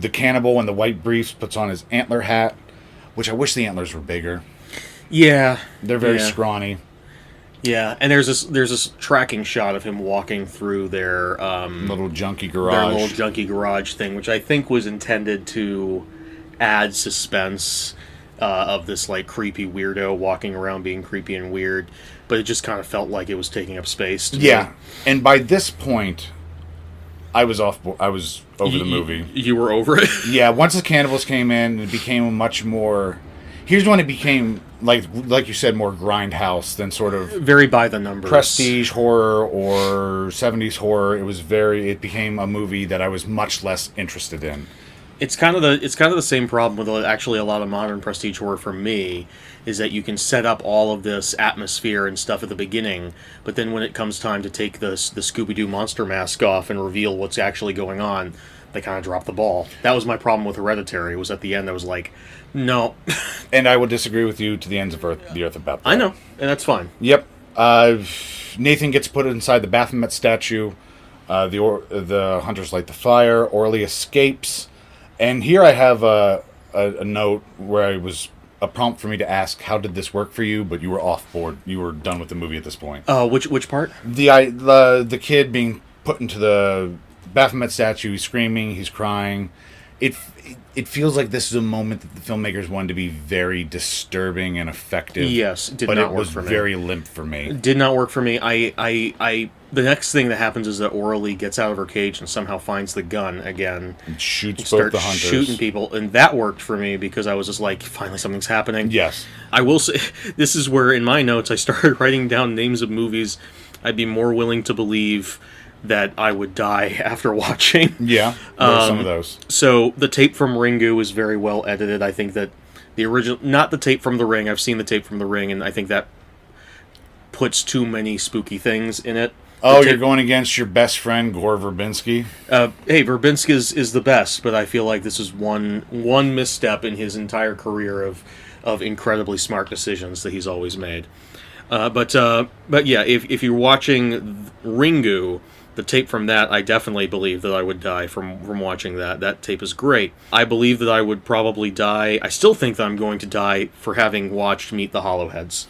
The cannibal in the white briefs puts on his antler hat, which I wish the antlers were bigger. Yeah. They're very scrawny. Yeah, and there's this tracking shot of him walking through their little junky garage thing, which I think was intended to add suspense of this like creepy weirdo walking around being creepy and weird, but it just kind of felt like it was taking up space. Yeah, and by this point, I was over the movie. You were over it? Yeah, once the cannibals came in, it became much more... Here's when it became, like you said, more grindhouse than sort of... Very by the numbers. Prestige horror or 70s horror. It became a movie that I was much less interested in. It's kind of the same problem with actually a lot of modern prestige horror for me, is that you can set up all of this atmosphere and stuff at the beginning, but then when it comes time to take the Scooby-Doo monster mask off and reveal what's actually going on, they kind of drop the ball. That was my problem with Hereditary, was at the end I was like, no. And I will disagree with you to the ends of the earth about that. I know, and that's fine. Yep. Nathan gets put inside the Baphomet statue. The hunters light the fire. Orly escapes. And here I have a note where a prompt for me to ask, how did this work for you? But you were off board. You were done with the movie at this point. Which part? The kid being put into the Baphomet statue. He's screaming. He's crying. It feels like this is a moment that the filmmakers wanted to be very disturbing and effective. Yes, it did not work for me. But it was very limp for me. It did not work for me. The next thing that happens is that Orly gets out of her cage and somehow finds the gun again. And shoots both the hunters. Shooting people. And that worked for me because I was just like, finally something's happening. Yes. I will say, this is where in my notes I started writing down names of movies I'd be more willing to believe that I would die after watching. Yeah, there are some of those. So the tape from Ringu is very well edited. I think that the original, not the tape from The Ring, I've seen the tape from The Ring, and I think that puts too many spooky things in it. Oh, you're going against your best friend, Gore Verbinski? Hey, Verbinski is the best, but I feel like this is one misstep in his entire career of incredibly smart decisions that he's always made. But yeah, if you're watching Ringu, The tape from that, I definitely believe that I would die from watching that. That tape is great. I believe that I would probably die. I still think that I'm going to die for having watched Meet the Hollowheads.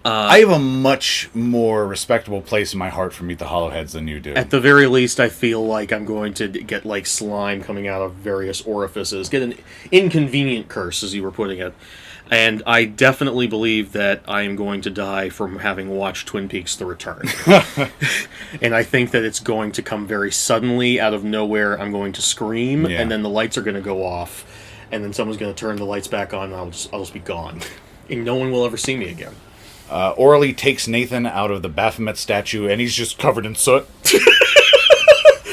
I have a much more respectable place in my heart for Meet the Hollowheads than you do. At the very least, I feel like I'm going to get like slime coming out of various orifices, get an inconvenient curse, as you were putting it. And I definitely believe that I am going to die from having watched Twin Peaks: The Return. And I think that it's going to come very suddenly out of nowhere. I'm going to scream, and then the lights are going to go off, and then someone's going to turn the lights back on, and I'll just be gone. And no one will ever see me again. Orly takes Nathan out of the Baphomet statue, and he's just covered in soot.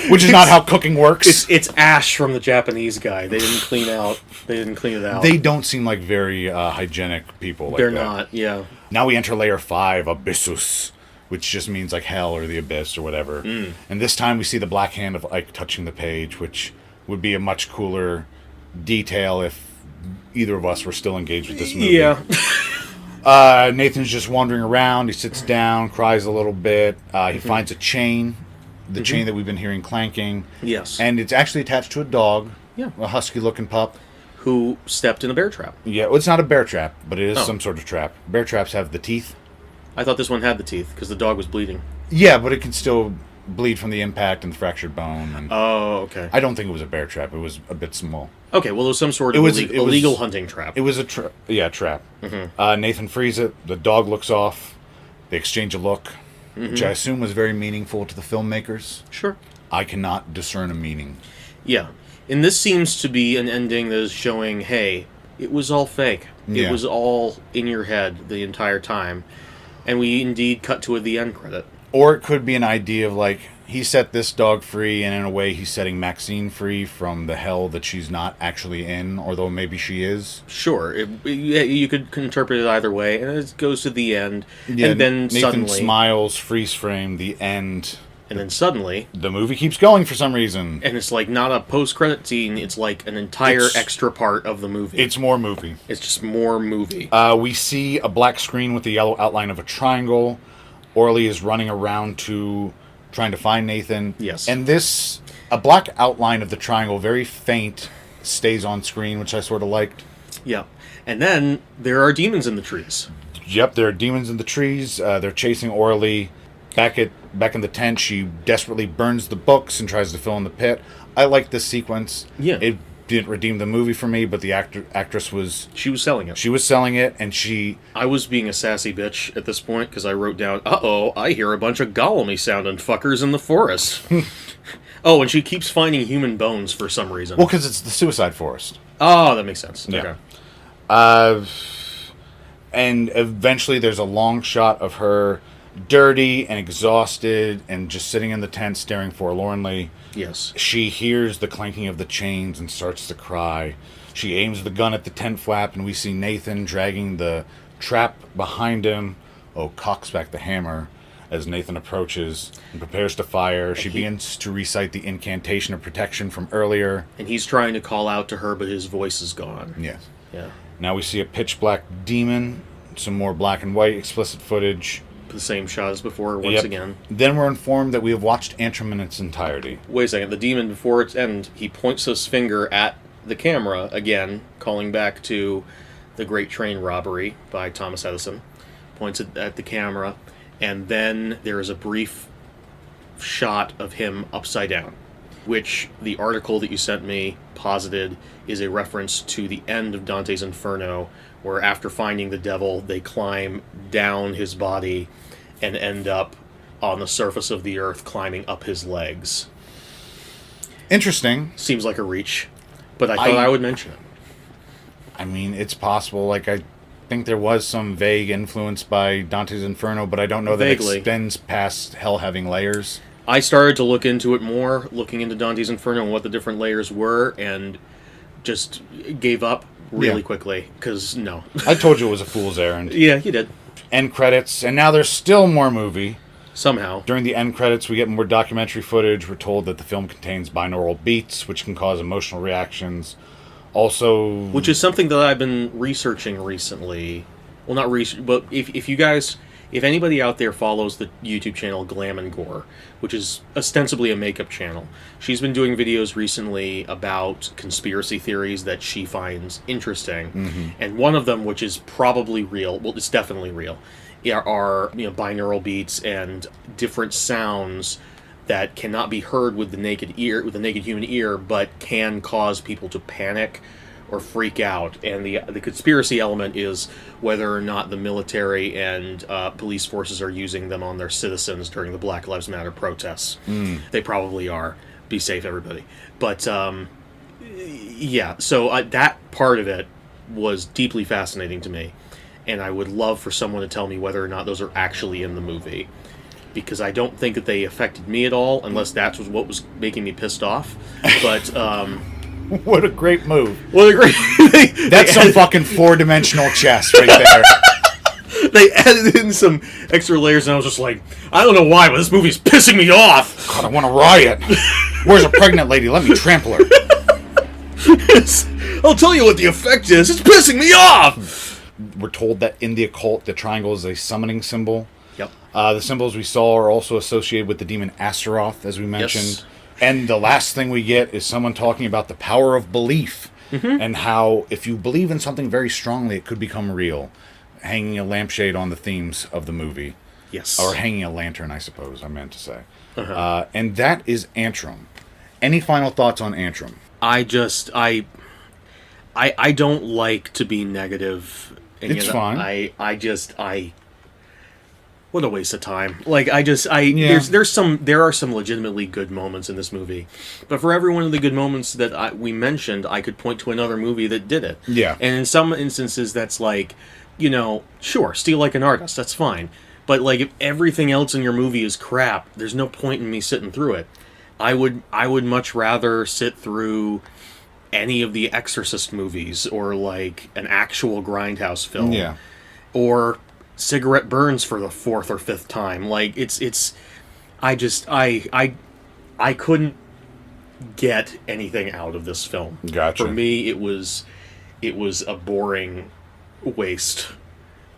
Which is not how cooking works. It's ash from the Japanese guy. They didn't clean it out. They don't seem like very hygienic people. They're not, yeah. Now we enter layer 5, Abyssus, which just means like hell or the abyss or whatever. And this time we see the black hand of Ike touching the page, which would be a much cooler detail if either of us were still engaged with this movie. Yeah. Nathan's just wandering around. He sits down, cries a little bit. He finds a chain, the chain that we've been hearing clanking. Yes. And it's actually attached to a dog, a husky-looking pup. Who stepped in a bear trap. Yeah, well, it's not a bear trap, but it is some sort of trap. Bear traps have the teeth. I thought this one had the teeth, because the dog was bleeding. Yeah, but it can still bleed from the impact and the fractured bone. And oh, okay. I don't think it was a bear trap. It was a bit small. Okay, well, it was some sort of illegal hunting trap. It was a trap. Nathan frees it. The dog looks off. They exchange a look, which I assume was very meaningful to the filmmakers. Sure. I cannot discern a meaning. Yeah. And this seems to be an ending that is showing, hey, it was all fake. Yeah. It was all in your head the entire time. And we indeed cut to the end credit. Or it could be an idea of like, he set this dog free, and in a way he's setting Maxine free from the hell that she's not actually in, although maybe she is. Sure. You could interpret it either way, and it goes to the end. Yeah, and then Nathan suddenly smiles, freeze frame, the end. And then suddenly the movie keeps going for some reason. And it's like not a post-credit scene, it's like an entire extra part of the movie. It's more movie. It's just more movie. We see a black screen with the yellow outline of a triangle. Orly is running around trying to find Nathan. Yes. And a black outline of the triangle, very faint, stays on screen, which I sort of liked. Yeah. And then there are demons in the trees. Yep, there are demons in the trees. They're chasing Orly. Back in the tent, she desperately burns the books and tries to fill in the pit. I like this sequence. Yeah. It didn't redeem the movie for me, but the actress was... She was selling it. She was selling it, and I was being a sassy bitch at this point, because I wrote down, uh-oh, I hear a bunch of Gollum-y-sounding fuckers in the forest. Oh, and she keeps finding human bones for some reason. Well, because it's the suicide forest. Oh, that makes sense. Yeah. Okay. And eventually there's a long shot of her dirty and exhausted and just sitting in the tent staring forlornly. Yes. She hears the clanking of the chains and starts to cry. She aims the gun at the tent flap, and we see Nathan dragging the trap behind him. Oh, cocks back the hammer as Nathan approaches and prepares to fire. She begins to recite the incantation of protection from earlier. And he's trying to call out to her, but his voice is gone. Yes. Yeah. Now we see a pitch black demon, some more black and white explicit footage. The same shot as before, once again. Then we're informed that we have watched Antrum in its entirety. Wait a second. The demon, before its end, he points his finger at the camera again, calling back to The Great Train Robbery by Thomas Edison. Points it at the camera, and then there is a brief shot of him upside down, which the article that you sent me posited is a reference to the end of Dante's Inferno, where after finding the devil, they climb down his body and end up on the surface of the earth, climbing up his legs. Interesting. Seems like a reach, but I thought I would mention it. I mean, it's possible. Like, I think there was some vague influence by Dante's Inferno, but I don't know that it extends past hell having layers. I started to look into it more, looking into Dante's Inferno and what the different layers were, and just gave up really quickly, because no. I told you it was a fool's errand. Yeah, you did. End credits, and now there's still more movie. Somehow. During the end credits, we get more documentary footage. We're told that the film contains binaural beats, which can cause emotional reactions. Also... Which is something that I've been researching recently. Well, not research, but if you guys... if anybody out there follows the YouTube channel Glam and Gore, which is ostensibly a makeup channel, she's been doing videos recently about conspiracy theories that she finds interesting. And one of them, which is probably real, well, it's definitely real, are binaural beats and different sounds that cannot be heard with the naked human ear, but can cause people to panic or freak out. And the conspiracy element is whether or not the military and police forces are using them on their citizens during the Black Lives Matter protests. They probably are. Be safe, everybody. But yeah, so that part of it was deeply fascinating to me, and I would love for someone to tell me whether or not those are actually in the movie, because I don't think that they affected me at all, unless that was what was making me pissed off. But What a great move. what a great That's some fucking 4-dimensional chess right there. they added in some extra layers, and I was just like, I don't know why, but this movie's pissing me off. God, I want to riot. Where's a pregnant lady? Let me trample her. I'll tell you what the effect is. It's pissing me off. We're told that in the occult, the triangle is a summoning symbol. Yep. The symbols we saw are also associated with the demon Astaroth, as we mentioned. Yes. And the last thing we get is someone talking about the power of belief and how if you believe in something very strongly, it could become real. Hanging a lampshade on the themes of the movie. Yes. Or hanging a lantern, I suppose, I meant to say. And that is Antrum. Any final thoughts on Antrum? I don't like to be negative. And It's fine. What a waste of time. Like, there are some legitimately good moments in this movie, but for every one of the good moments that we mentioned, I could point to another movie that did it. Yeah. And in some instances, that's like, sure, steal like an artist, that's fine. But like, if everything else in your movie is crap, there's no point in me sitting through it. I would much rather sit through any of the Exorcist movies, or like an actual Grindhouse film. Yeah. Or Cigarette Burns for the 4th or 5th time. Like, I couldn't get anything out of this film. Gotcha. For me, it was a boring waste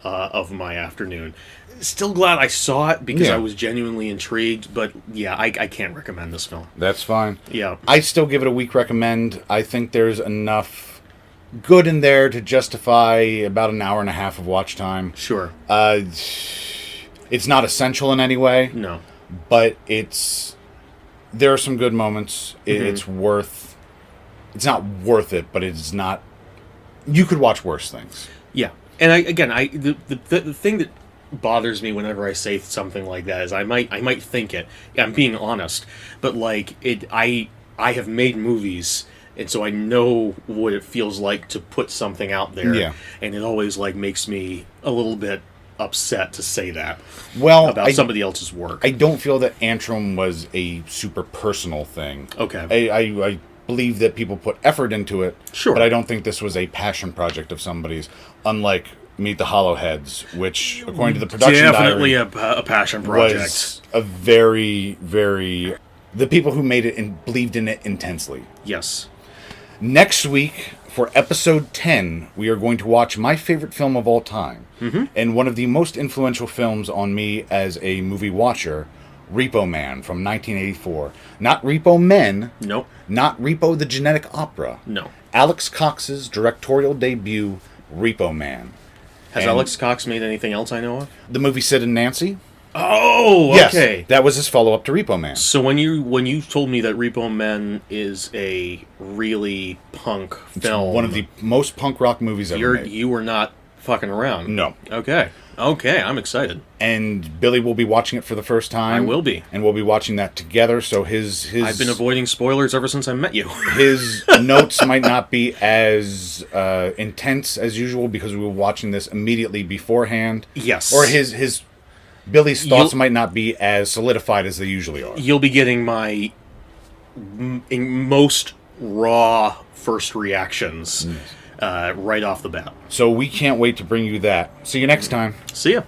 of my afternoon. Still glad I saw it, because I was genuinely intrigued, but yeah, I can't recommend this film. That's fine. Yeah. I still give it a weak recommend. I think there's enough good in there to justify about an hour and a half of watch time. Sure. It's not essential in any way. No. But there are some good moments. It's not worth it, but it's not, you could watch worse things. Yeah. And the thing that bothers me whenever I say something like that is I might think it. I'm being honest, but like I have made movies, and so I know what it feels like to put something out there. Yeah. And it always like makes me a little bit upset to say that about somebody else's work. I don't feel that Antrum was a super personal thing. Okay. I believe that people put effort into it. Sure. But I don't think this was a passion project of somebody's, unlike Meet the Hollowheads, which, according to the production definitely diary, a passion project. was a very, very... The people who made it and believed in it intensely. Yes. Next week, for episode 10, we are going to watch my favorite film of all time. And one of the most influential films on me as a movie watcher, Repo Man from 1984. Not Repo Men. Nope. Not Repo the Genetic Opera. No. Alex Cox's directorial debut, Repo Man. Has Alex Cox made anything else I know of? The movie Sid and Nancy? Oh, okay. Yes, that was his follow-up to Repo Man. So when you told me that Repo Man is a really punk film, One of the most punk rock movies ever made. You were not fucking around. No. Okay, I'm excited. And Billy will be watching it for the first time. I will be. And we'll be watching that together, so his I've been avoiding spoilers ever since I met you. his notes might not be as intense as usual, because we were watching this immediately beforehand. Yes. Or Billy's thoughts might not be as solidified as they usually are. You'll be getting my most raw first reactions right off the bat. So we can't wait to bring you that. See you next time. See ya.